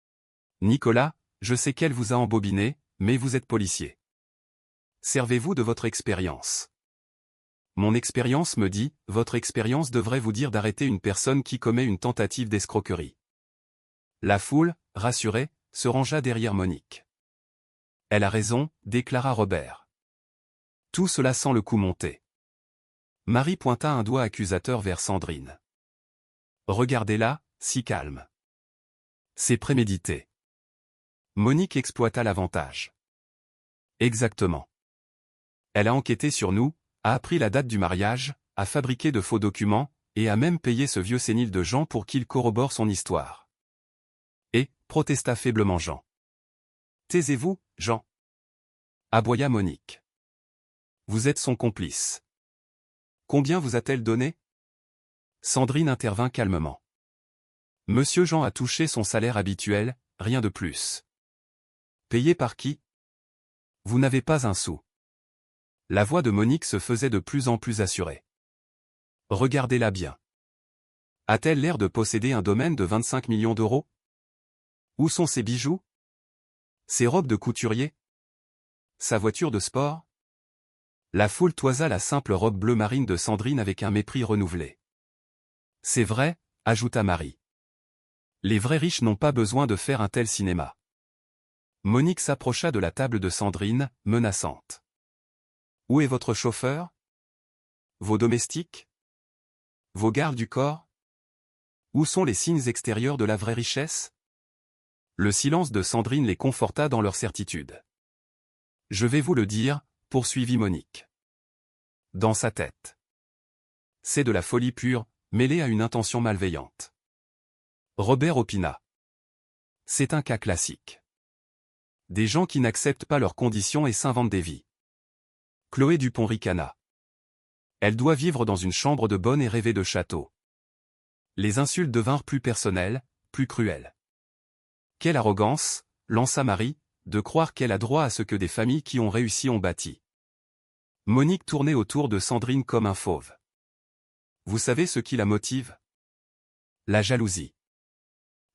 « Nicolas, je sais qu'elle vous a embobiné, mais vous êtes policier. Servez-vous de votre expérience. » Mon expérience me dit, votre expérience devrait vous dire d'arrêter une personne qui commet une tentative d'escroquerie. La foule, rassurée, se rangea derrière Monique. Elle a raison, déclara Robert. Tout cela sent le coup monter. Marie pointa un doigt accusateur vers Sandrine. Regardez-la, si calme. C'est prémédité. Monique exploita l'avantage. Exactement. Elle a enquêté sur nous, a appris la date du mariage, a fabriqué de faux documents, et a même payé ce vieux sénile de Jean pour qu'il corrobore son histoire. Et, protesta faiblement Jean. Taisez-vous, Jean. Aboya Monique. Vous êtes son complice. Combien vous a-t-elle donné ? Sandrine intervint calmement. Monsieur Jean a touché son salaire habituel, rien de plus. Payé par qui ? Vous n'avez pas un sou. La voix de Monique se faisait de plus en plus assurée. Regardez-la bien. A-t-elle l'air de posséder un domaine de 25 millions d'euros ? Où sont ses bijoux ? Ses robes de couturier ? Sa voiture de sport ? La foule toisa la simple robe bleu marine de Sandrine avec un mépris renouvelé. C'est vrai, ajouta Marie. Les vrais riches n'ont pas besoin de faire un tel cinéma. Monique s'approcha de la table de Sandrine, menaçante. Où est votre chauffeur ? Vos domestiques ? Vos gardes du corps ? Où sont les signes extérieurs de la vraie richesse ? Le silence de Sandrine les conforta dans leur certitude. Je vais vous le dire, poursuivit Monique. Dans sa tête. C'est de la folie pure, mêlée à une intention malveillante. Robert opina. C'est un cas classique. Des gens qui n'acceptent pas leurs conditions et s'inventent des vies. Chloé Dupont ricana. Elle doit vivre dans une chambre de bonne et rêver de château. Les insultes devinrent plus personnelles, plus cruelles. Quelle arrogance, lança Marie, de croire qu'elle a droit à ce que des familles qui ont réussi ont bâti. Monique tournait autour de Sandrine comme un fauve. Vous savez ce qui la motive ? La jalousie.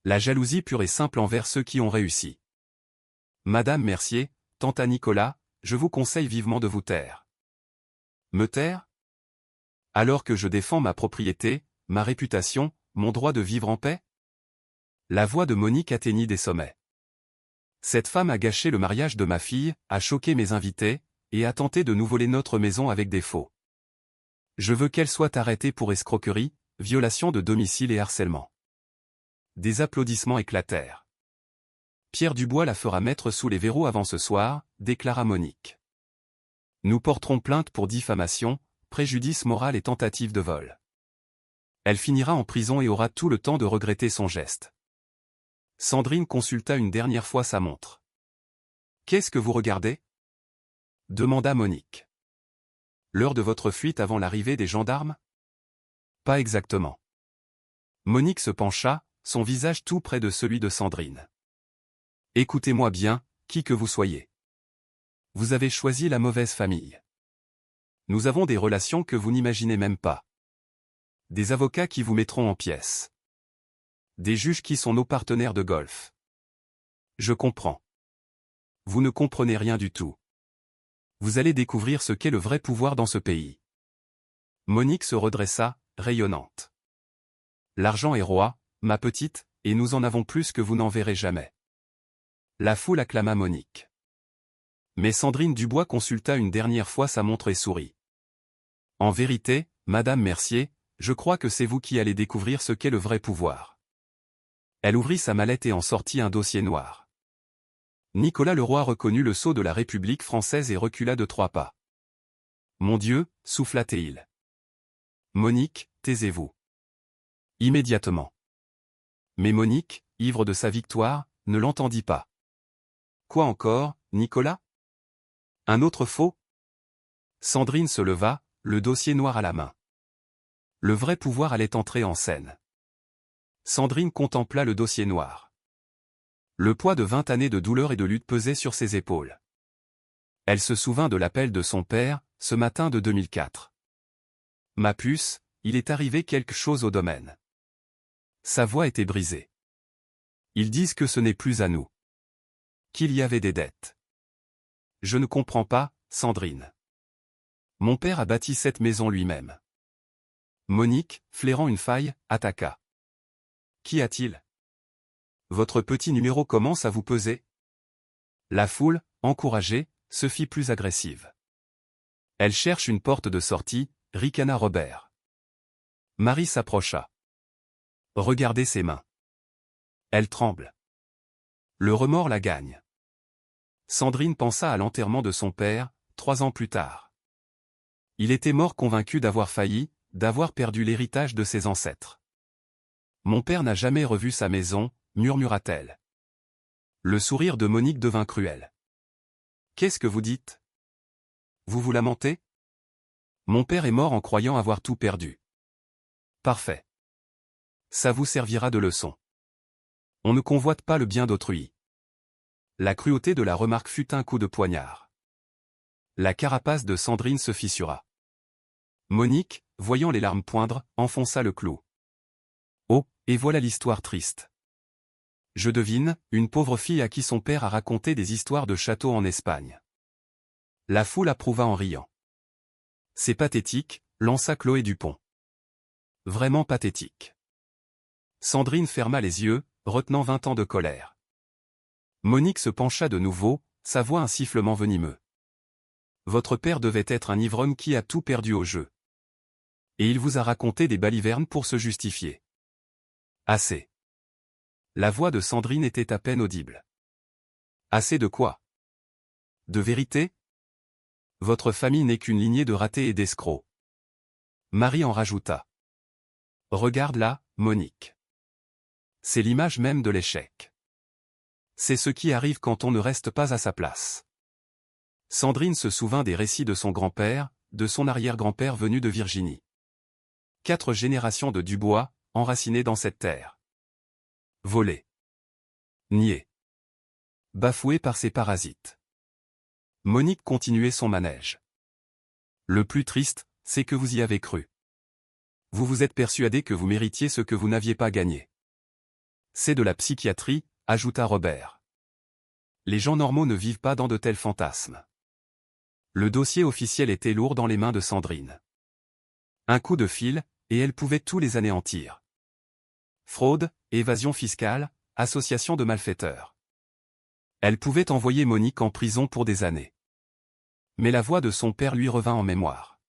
La jalousie pure et simple envers ceux qui ont réussi. Madame Mercier, tanta Nicolas, je vous conseille vivement de vous taire. Me taire ? Alors que je défends ma propriété, ma réputation, mon droit de vivre en paix ? La voix de Monique atteignit des sommets. Cette femme a gâché le mariage de ma fille, a choqué mes invités, et a tenté de nous voler notre maison avec des faux. Je veux qu'elle soit arrêtée pour escroquerie, violation de domicile et harcèlement. Des applaudissements éclatèrent. Pierre Dubois la fera mettre sous les verrous avant ce soir, déclara Monique. Nous porterons plainte pour diffamation, préjudice moral et tentative de vol. Elle finira en prison et aura tout le temps de regretter son geste. Sandrine consulta une dernière fois sa montre. Qu'est-ce que vous regardez ? Demanda Monique. L'heure de votre fuite avant l'arrivée des gendarmes ? Pas exactement. Monique se pencha, son visage tout près de celui de Sandrine. Écoutez-moi bien, qui que vous soyez. Vous avez choisi la mauvaise famille. Nous avons des relations que vous n'imaginez même pas. Des avocats qui vous mettront en pièces. Des juges qui sont nos partenaires de golf. Je comprends. Vous ne comprenez rien du tout. Vous allez découvrir ce qu'est le vrai pouvoir dans ce pays. Monique se redressa, rayonnante. L'argent est roi, ma petite, et nous en avons plus que vous n'en verrez jamais. La foule acclama Monique. Mais Sandrine Dubois consulta une dernière fois sa montre et sourit. En vérité, Madame Mercier, je crois que c'est vous qui allez découvrir ce qu'est le vrai pouvoir. Elle ouvrit sa mallette et en sortit un dossier noir. Nicolas Leroy reconnut le sceau de la République française et recula de 3 pas. Mon Dieu, souffla-t-il. Monique, taisez-vous. Immédiatement. Mais Monique, ivre de sa victoire, ne l'entendit pas. Quoi encore, Nicolas? Un autre faux? Sandrine se leva, le dossier noir à la main. Le vrai pouvoir allait entrer en scène. Sandrine contempla le dossier noir. Le poids de 20 années de douleur et de lutte pesait sur ses épaules. Elle se souvint de l'appel de son père, ce matin de 2004. Ma puce, il est arrivé quelque chose au domaine. Sa voix était brisée. Ils disent que ce n'est plus à nous. Qu'il y avait des dettes. Je ne comprends pas, Sandrine. Mon père a bâti cette maison lui-même. Monique, flairant une faille, attaqua. Qu'y a-t-il? Votre petit numéro commence à vous peser? La foule, encouragée, se fit plus agressive. Elle cherche une porte de sortie, ricana Robert. Marie s'approcha. Regardez ses mains. Elle tremble. Le remords la gagne. Sandrine pensa à l'enterrement de son père, 3 ans plus tard. Il était mort convaincu d'avoir failli, d'avoir perdu l'héritage de ses ancêtres. Mon père n'a jamais revu sa maison, murmura-t-elle. Le sourire de Monique devint cruel. Qu'est-ce que vous dites? Vous vous lamentez? Mon père est mort en croyant avoir tout perdu. Parfait. Ça vous servira de leçon. On ne convoite pas le bien d'autrui. La cruauté de la remarque fut un coup de poignard. La carapace de Sandrine se fissura. Monique, voyant les larmes poindre, enfonça le clou. Oh, et voilà l'histoire triste. Je devine, une pauvre fille à qui son père a raconté des histoires de châteaux en Espagne. La foule approuva en riant. C'est pathétique, lança Chloé Dupont. Vraiment pathétique. Sandrine ferma les yeux, retenant 20 ans de colère. Monique se pencha de nouveau, sa voix un sifflement venimeux. Votre père devait être un ivrogne qui a tout perdu au jeu. Et il vous a raconté des balivernes pour se justifier. Assez. La voix de Sandrine était à peine audible. Assez de quoi? De vérité? Votre famille n'est qu'une lignée de ratés et d'escrocs. Marie en rajouta. Regarde là, Monique. C'est l'image même de l'échec. C'est ce qui arrive quand on ne reste pas à sa place. Sandrine se souvint des récits de son grand-père, de son arrière-grand-père venu de Virginie. 4 générations de Dubois, enracinés dans cette terre. Volés. Niés. Bafoués par ces parasites. Monique continuait son manège. Le plus triste, c'est que vous y avez cru. Vous vous êtes persuadé que vous méritiez ce que vous n'aviez pas gagné. C'est de la psychiatrie, ajouta Robert. Les gens normaux ne vivent pas dans de tels fantasmes. Le dossier officiel était lourd dans les mains de Sandrine. Un coup de fil, et elle pouvait tous les anéantir. Fraude, évasion fiscale, association de malfaiteurs. Elle pouvait envoyer Monique en prison pour des années. Mais la voix de son père lui revint en mémoire.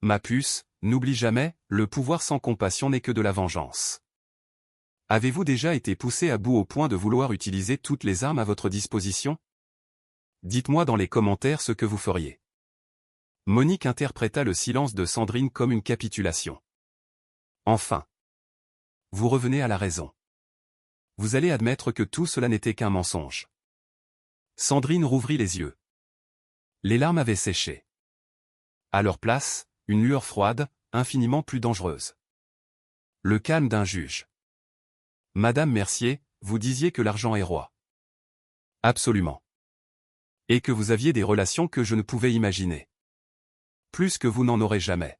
Ma puce, n'oublie jamais, le pouvoir sans compassion n'est que de la vengeance. Avez-vous déjà été poussé à bout au point de vouloir utiliser toutes les armes à votre disposition? Dites-moi dans les commentaires ce que vous feriez. Monique interpréta le silence de Sandrine comme une capitulation. Enfin. Vous revenez à la raison. Vous allez admettre que tout cela n'était qu'un mensonge. Sandrine rouvrit les yeux. Les larmes avaient séché. À leur place, une lueur froide, infiniment plus dangereuse. Le calme d'un juge. Madame Mercier, vous disiez que l'argent est roi. Absolument. Et que vous aviez des relations que je ne pouvais imaginer. Plus que vous n'en aurez jamais.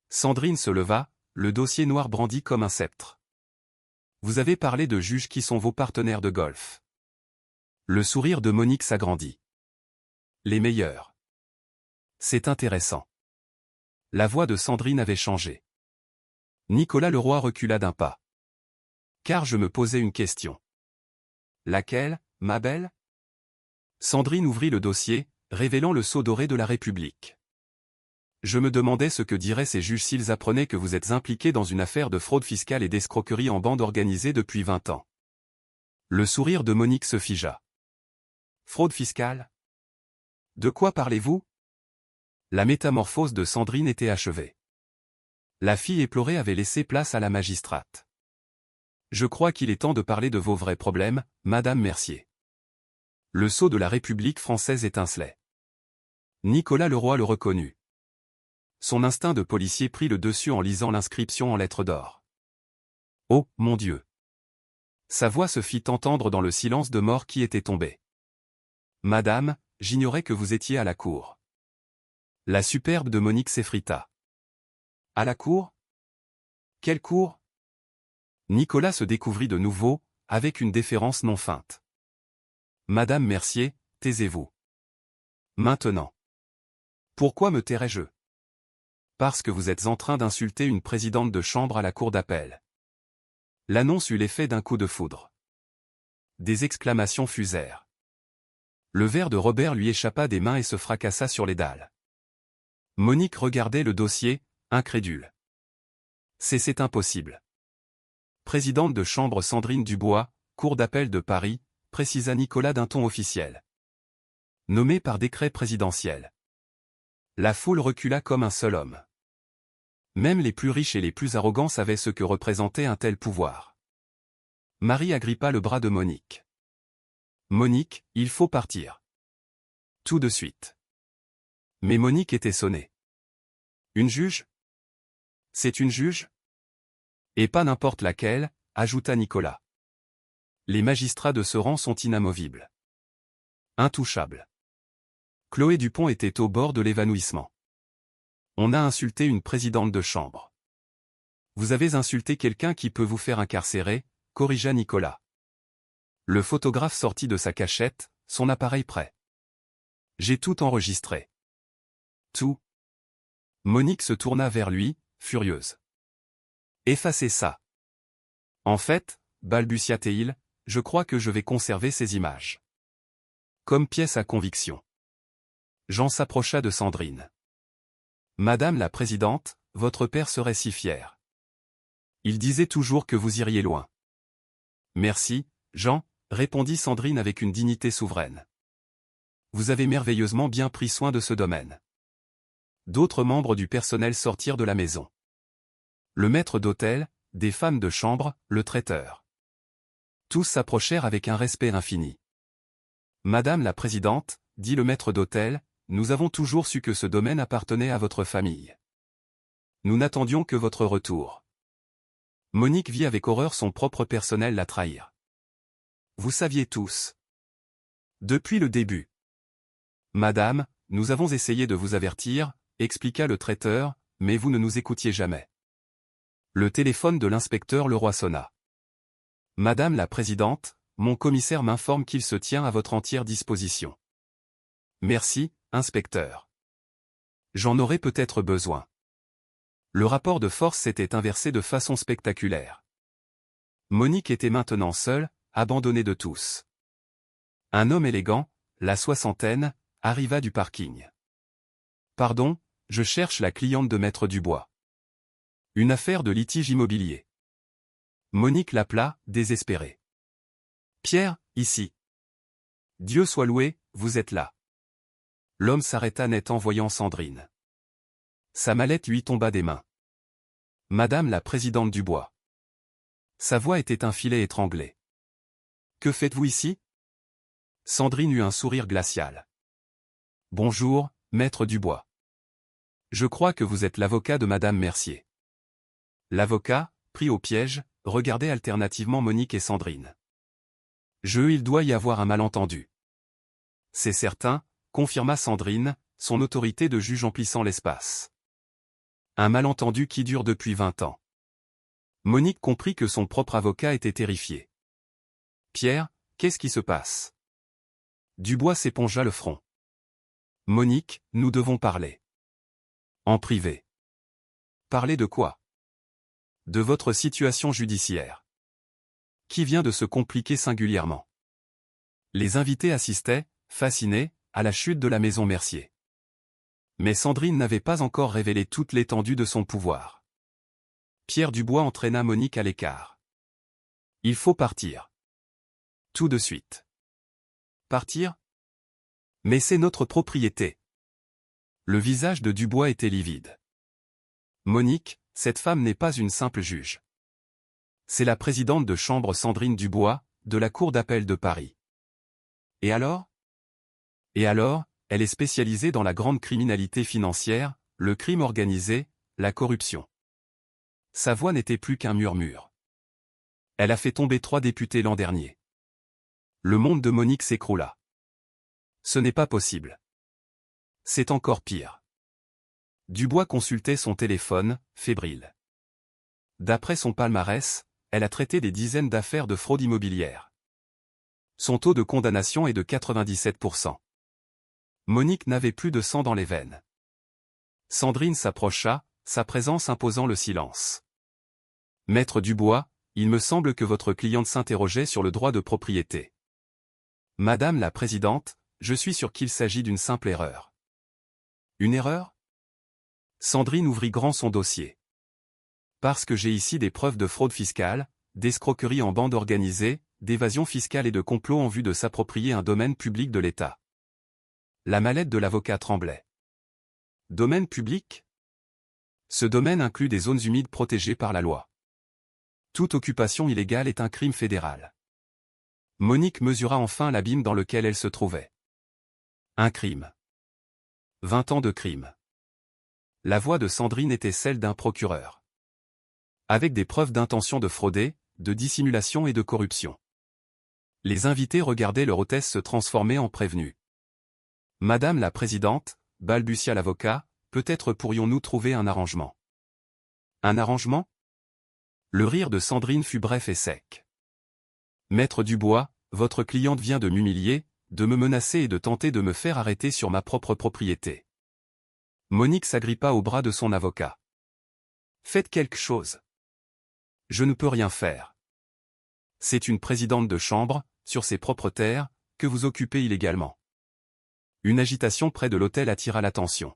Sandrine se leva, le dossier noir brandi comme un sceptre. Vous avez parlé de juges qui sont vos partenaires de golf. Le sourire de Monique s'agrandit. Les meilleurs. C'est intéressant. La voix de Sandrine avait changé. Nicolas Leroy recula d'un pas. Car je me posais une question. Laquelle, ma belle? Sandrine ouvrit le dossier, révélant le sceau doré de la République. Je me demandais ce que diraient ces juges s'ils apprenaient que vous êtes impliqué dans une affaire de fraude fiscale et d'escroquerie en bande organisée depuis 20 ans. Le sourire de Monique se figea. Fraude fiscale? De quoi parlez-vous? La métamorphose de Sandrine était achevée. La fille éplorée avait laissé place à la magistrate. Je crois qu'il est temps de parler de vos vrais problèmes, Madame Mercier. Le sceau de la République française étincelait. Nicolas Leroy le reconnut. Son instinct de policier prit le dessus en lisant l'inscription en lettres d'or. Oh, mon Dieu! Sa voix se fit entendre dans le silence de mort qui était tombé. Madame, j'ignorais que vous étiez à la cour. La superbe de Monique s'effrita. À la cour? Quelle cour? Nicolas se découvrit de nouveau, avec une déférence non feinte. Madame Mercier, taisez-vous. Maintenant. Pourquoi me tairais-je? Parce que vous êtes en train d'insulter une présidente de chambre à la cour d'appel. L'annonce eut l'effet d'un coup de foudre. Des exclamations fusèrent. Le verre de Robert lui échappa des mains et se fracassa sur les dalles. Monique regardait le dossier, incrédule. C'est impossible. Présidente de chambre Sandrine Dubois, cour d'appel de Paris, précisa Nicolas d'un ton officiel. Nommé par décret présidentiel. La foule recula comme un seul homme. Même les plus riches et les plus arrogants savaient ce que représentait un tel pouvoir. Marie agrippa le bras de Monique. Monique, il faut partir. Tout de suite. Mais Monique était sonnée. Une juge? C'est une juge? Et pas n'importe laquelle, ajouta Nicolas. Les magistrats de ce rang sont inamovibles. Intouchables. Chloé Dupont était au bord de l'évanouissement. On a insulté une présidente de chambre. Vous avez insulté quelqu'un qui peut vous faire incarcérer, corrigea Nicolas. Le photographe sortit de sa cachette, son appareil prêt. J'ai tout enregistré. Tout. Monique se tourna vers lui, furieuse. Effacez ça. En fait, balbutia-t-il, je crois que je vais conserver ces images. Comme pièce à conviction. Jean s'approcha de Sandrine. Madame la présidente, votre père serait si fier. Il disait toujours que vous iriez loin. Merci, Jean, répondit Sandrine avec une dignité souveraine. Vous avez merveilleusement bien pris soin de ce domaine. D'autres membres du personnel sortirent de la maison. Le maître d'hôtel, des femmes de chambre, le traiteur. Tous s'approchèrent avec un respect infini. Madame la présidente, dit le maître d'hôtel, nous avons toujours su que ce domaine appartenait à votre famille. Nous n'attendions que votre retour. Monique vit avec horreur son propre personnel la trahir. Vous saviez tous. Depuis le début. Madame, nous avons essayé de vous avertir, expliqua le traiteur, mais vous ne nous écoutiez jamais. Le téléphone de l'inspecteur Leroy sonna. Madame la présidente, mon commissaire m'informe qu'il se tient à votre entière disposition. Merci, inspecteur. J'en aurais peut-être besoin. Le rapport de force s'était inversé de façon spectaculaire. Monique était maintenant seule, abandonnée de tous. Un homme élégant, la soixantaine, arriva du parking. Pardon, je cherche la cliente de Maître Dubois. Une affaire de litige immobilier. Monique l'appela, désespérée. Pierre, ici. Dieu soit loué, vous êtes là. L'homme s'arrêta net en voyant Sandrine. Sa mallette lui tomba des mains. Madame la présidente Dubois. Sa voix était un filet étranglé. Que faites-vous ici? Sandrine eut un sourire glacial. Bonjour, Maître Dubois. Je crois que vous êtes l'avocat de Madame Mercier. L'avocat, pris au piège, regardait alternativement Monique et Sandrine. Il doit y avoir un malentendu. C'est certain, confirma Sandrine, son autorité de juge emplissant l'espace. Un malentendu qui dure depuis 20 ans. Monique comprit que son propre avocat était terrifié. Pierre, qu'est-ce qui se passe? Dubois s'épongea le front. Monique, nous devons parler. En privé. Parler de quoi? De votre situation judiciaire. qui vient de se compliquer singulièrement. Les invités assistaient, fascinés, à la chute de la maison Mercier. Mais Sandrine n'avait pas encore révélé toute l'étendue de son pouvoir. Pierre Dubois entraîna Monique à l'écart. « Il faut partir. Tout de suite. » « Partir ? Mais c'est notre propriété. » Le visage de Dubois était livide. « Monique, cette femme n'est pas une simple juge. C'est la présidente de chambre Sandrine Dubois, de la Cour d'appel de Paris. Et alors ? Et alors, elle est spécialisée dans la grande criminalité financière, le crime organisé, la corruption. » Sa voix n'était plus qu'un murmure. Elle a fait tomber 3 députés l'an dernier. Le monde de Monique s'écroula. Ce n'est pas possible. C'est encore pire. Dubois consultait son téléphone, fébrile. D'après son palmarès, elle a traité des dizaines d'affaires de fraude immobilière. Son taux de condamnation est de 97%. Monique n'avait plus de sang dans les veines. Sandrine s'approcha, sa présence imposant le silence. « Maître Dubois, il me semble que votre cliente s'interrogeait sur le droit de propriété. » « Madame la présidente, je suis sûr qu'il s'agit d'une simple erreur. » « Une erreur ? » Sandrine ouvrit grand son dossier. « Parce que j'ai ici des preuves de fraude fiscale, d'escroquerie en bande organisée, d'évasion fiscale et de complot en vue de s'approprier un domaine public de l'État. » La mallette de l'avocat tremblait. « Domaine public ? Ce domaine inclut des zones humides protégées par la loi. Toute occupation illégale est un crime fédéral. » Monique mesura enfin l'abîme dans lequel elle se trouvait. Un crime. 20 ans de crime. La voix de Sandrine était celle d'un procureur. Avec des preuves d'intention de frauder, de dissimulation et de corruption. Les invités regardaient leur hôtesse se transformer en prévenue. « Madame la présidente, » balbutia l'avocat, « peut-être pourrions-nous trouver un arrangement. » « Un arrangement ? » Le rire de Sandrine fut bref et sec. « Maître Dubois, votre cliente vient de m'humilier, de me menacer et de tenter de me faire arrêter sur ma propre propriété. » Monique s'agrippa au bras de son avocat. « Faites quelque chose. » »« Je ne peux rien faire. C'est une présidente de chambre, sur ses propres terres, que vous occupez illégalement. » Une agitation près de l'hôtel attira l'attention.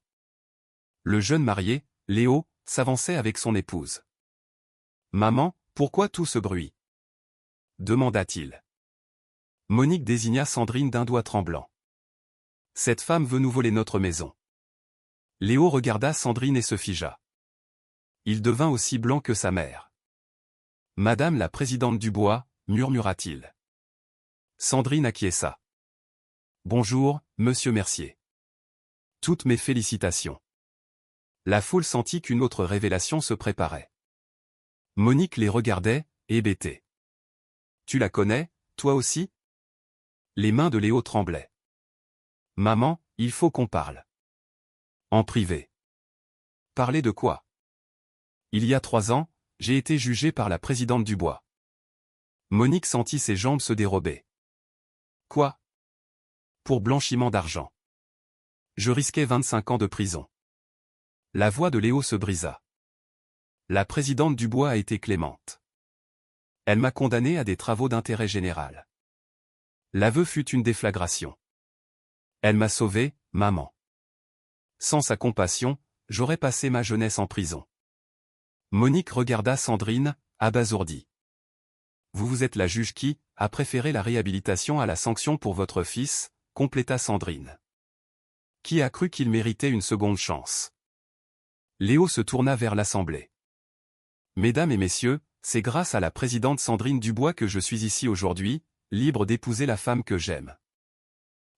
Le jeune marié, Léo, s'avançait avec son épouse. « Maman, pourquoi tout ce bruit ? » demanda-t-il. Monique désigna Sandrine d'un doigt tremblant. « Cette femme veut nous voler notre maison. » Léo regarda Sandrine et se figea. Il devint aussi blanc que sa mère. « Madame la présidente Dubois, » murmura-t-il. Sandrine acquiesça. « Bonjour, monsieur Mercier. Toutes mes félicitations. » La foule sentit qu'une autre révélation se préparait. Monique les regardait, hébétée. « Tu la connais, toi aussi ?» Les mains de Léo tremblaient. « Maman, il faut qu'on parle. » « En privé. »« Parler de quoi ? » ?»« Il y a 3 ans, j'ai été jugé par la présidente Dubois. » Monique sentit ses jambes se dérober. « Quoi ? » ?»« Pour blanchiment d'argent. Je risquais 25 ans de prison. » La voix de Léo se brisa. « La présidente Dubois a été clémente. Elle m'a condamné à des travaux d'intérêt général. L'aveu fut une déflagration. Elle m'a sauvé, maman. Sans sa compassion, j'aurais passé ma jeunesse en prison. » Monique regarda Sandrine, abasourdie. « Vous êtes la juge qui a préféré la réhabilitation à la sanction pour votre fils, » compléta Sandrine. « Qui a cru qu'il méritait une seconde chance ?» Léo se tourna vers l'Assemblée. « Mesdames et messieurs, c'est grâce à la présidente Sandrine Dubois que je suis ici aujourd'hui, libre d'épouser la femme que j'aime. »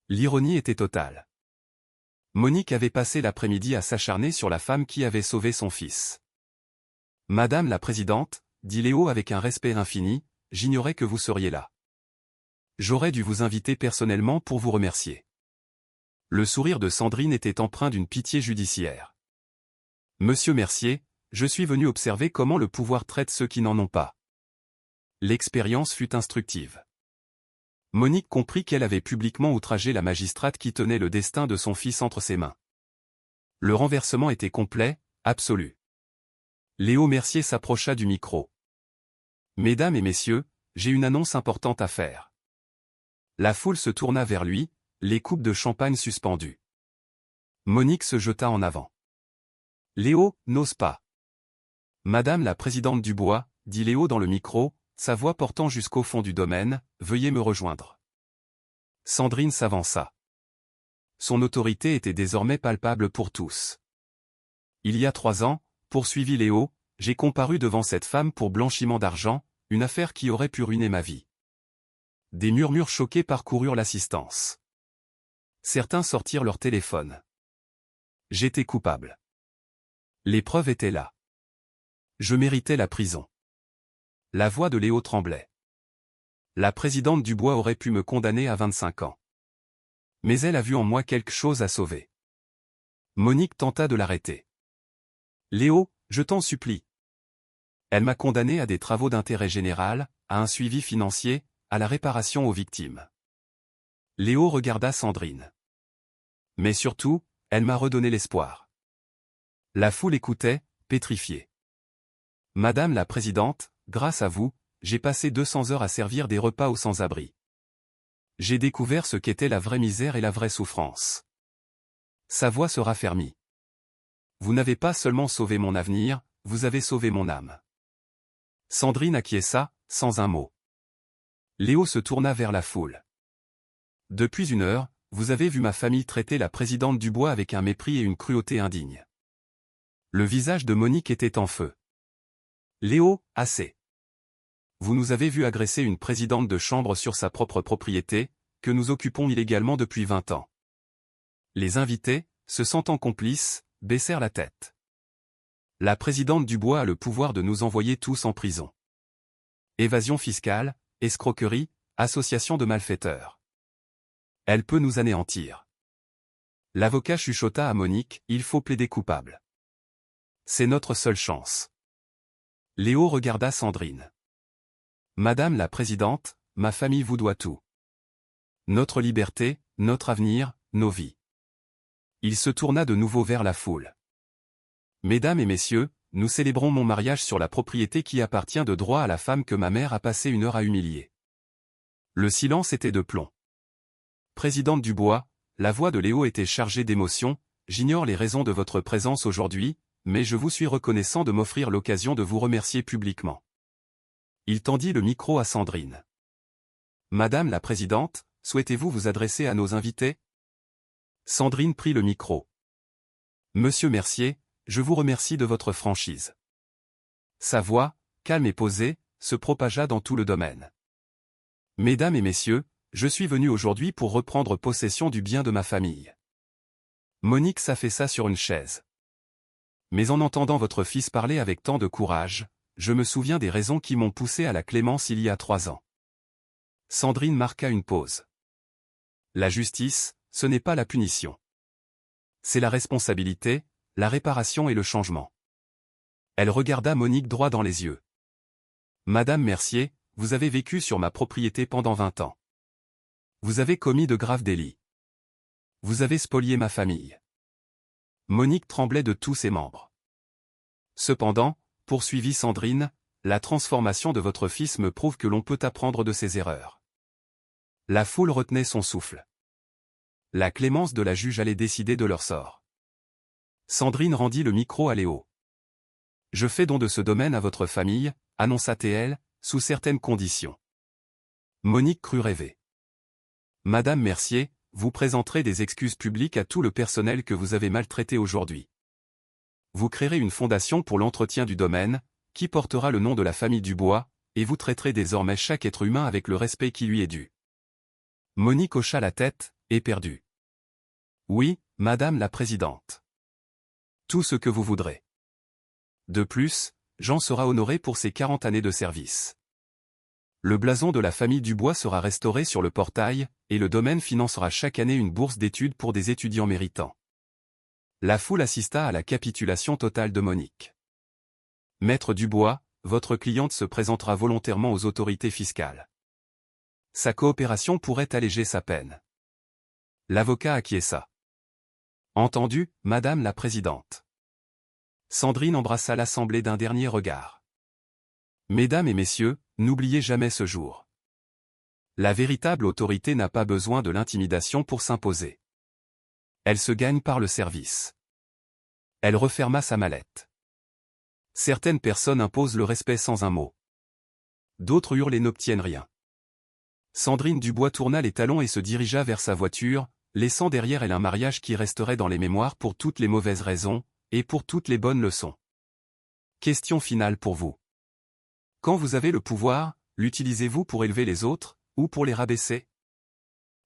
L'ironie était totale. Monique avait passé l'après-midi à s'acharner sur la femme qui avait sauvé son fils. « Madame la présidente, » dit Léo avec un respect infini, « j'ignorais que vous seriez là. J'aurais dû vous inviter personnellement pour vous remercier. » Le sourire de Sandrine était empreint d'une pitié judiciaire. « Monsieur Mercier, je suis venu observer comment le pouvoir traite ceux qui n'en ont pas. » L'expérience fut instructive. Monique comprit qu'elle avait publiquement outragé la magistrate qui tenait le destin de son fils entre ses mains. Le renversement était complet, absolu. Léo Mercier s'approcha du micro. « Mesdames et messieurs, j'ai une annonce importante à faire. La foule se tourna vers lui, les coupes de champagne suspendues. Monique se jeta en avant. Léo, n'ose pas. Madame la présidente Dubois, dit Léo dans le micro, sa voix portant jusqu'au fond du domaine, veuillez me rejoindre. Sandrine s'avança. Son autorité était désormais palpable pour tous. Il y a 3 ans, poursuivit Léo, j'ai comparu devant cette femme pour blanchiment d'argent, une affaire qui aurait pu ruiner ma vie. Des murmures choqués parcoururent l'assistance. Certains sortirent leur téléphone. J'étais coupable. Les preuves étaient là. Je méritais la prison. La voix de Léo tremblait. La présidente Dubois aurait pu me condamner à 25 ans. Mais elle a vu en moi quelque chose à sauver. Monique tenta de l'arrêter. Léo, je t'en supplie. Elle m'a condamné à des travaux d'intérêt général, à un suivi financier, à la réparation aux victimes. Léo regarda Sandrine. Mais surtout, elle m'a redonné l'espoir. La foule écoutait, pétrifiée. Madame la présidente, grâce à vous, j'ai passé 200 heures à servir des repas aux sans-abri. J'ai découvert ce qu'était la vraie misère et la vraie souffrance. Sa voix se raffermit. Vous n'avez pas seulement sauvé mon avenir, vous avez sauvé mon âme. Sandrine acquiesça, sans un mot. Léo se tourna vers la foule. Depuis 1 heure, vous avez vu ma famille traiter la présidente Dubois avec un mépris et une cruauté indignes. Le visage de Monique était en feu. Léo, assez. Vous nous avez vu agresser une présidente de chambre sur sa propre propriété, que nous occupons illégalement depuis 20 ans. Les invités, se sentant complices, baissèrent la tête. La présidente Dubois a le pouvoir de nous envoyer tous en prison. Évasion fiscale, escroquerie, association de malfaiteurs. Elle peut nous anéantir. L'avocat chuchota à Monique, il faut plaider coupable. C'est notre seule chance. Léo regarda Sandrine. Madame la présidente, ma famille vous doit tout. Notre liberté, notre avenir, nos vies. Il se tourna de nouveau vers la foule. Mesdames et messieurs, nous célébrons mon mariage sur la propriété qui appartient de droit à la femme que ma mère a passé 1 heure à humilier. Le silence était de plomb. Présidente Dubois, la voix de Léo était chargée d'émotion, j'ignore les raisons de votre présence aujourd'hui, mais je vous suis reconnaissant de m'offrir l'occasion de vous remercier publiquement. Il tendit le micro à Sandrine. Madame la présidente, souhaitez-vous vous adresser à nos invités? Sandrine prit le micro. Monsieur Mercier, je vous remercie de votre franchise. Sa voix, calme et posée, se propagea dans tout le domaine. Mesdames et messieurs, je suis venu aujourd'hui pour reprendre possession du bien de ma famille. Monique s'affaissa sur une chaise. Mais en entendant votre fils parler avec tant de courage, je me souviens des raisons qui m'ont poussé à la clémence il y a 3 ans. Sandrine marqua une pause. La justice, ce n'est pas la punition. C'est la responsabilité, la réparation et le changement. Elle regarda Monique droit dans les yeux. Madame Mercier, vous avez vécu sur ma propriété pendant 20 ans. Vous avez commis de graves délits. Vous avez spolié ma famille. Monique tremblait de tous ses membres. Cependant, poursuivit Sandrine, la transformation de votre fils me prouve que l'on peut apprendre de ses erreurs. La foule retenait son souffle. La clémence de la juge allait décider de leur sort. Sandrine rendit le micro à Léo. Je fais don de ce domaine à votre famille, annonça-t-elle, sous certaines conditions. Monique crut rêver. Madame Mercier, vous présenterez des excuses publiques à tout le personnel que vous avez maltraité aujourd'hui. Vous créerez une fondation pour l'entretien du domaine, qui portera le nom de la famille Dubois, et vous traiterez désormais chaque être humain avec le respect qui lui est dû. Monique hocha la tête, éperdue. Oui, Madame la présidente. Tout ce que vous voudrez. De plus, Jean sera honoré pour ses 40 années de service. Le blason de la famille Dubois sera restauré sur le portail, et le domaine financera chaque année une bourse d'études pour des étudiants méritants. La foule assista à la capitulation totale de Monique. Maître Dubois, votre cliente se présentera volontairement aux autorités fiscales. Sa coopération pourrait alléger sa peine. L'avocat acquiesça. Entendu, Madame la présidente. Sandrine embrassa l'assemblée d'un dernier regard. Mesdames et messieurs, n'oubliez jamais ce jour. La véritable autorité n'a pas besoin de l'intimidation pour s'imposer. Elle se gagne par le service. Elle referma sa mallette. Certaines personnes imposent le respect sans un mot. D'autres hurlent et n'obtiennent rien. Sandrine Dubois tourna les talons et se dirigea vers sa voiture, laissant derrière elle un mariage qui resterait dans les mémoires pour toutes les mauvaises raisons, et pour toutes les bonnes leçons. Question finale pour vous. Quand vous avez le pouvoir, l'utilisez-vous pour élever les autres, ou pour les rabaisser?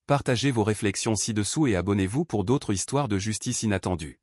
Partagez vos réflexions ci-dessous et abonnez-vous pour d'autres histoires de justice inattendues.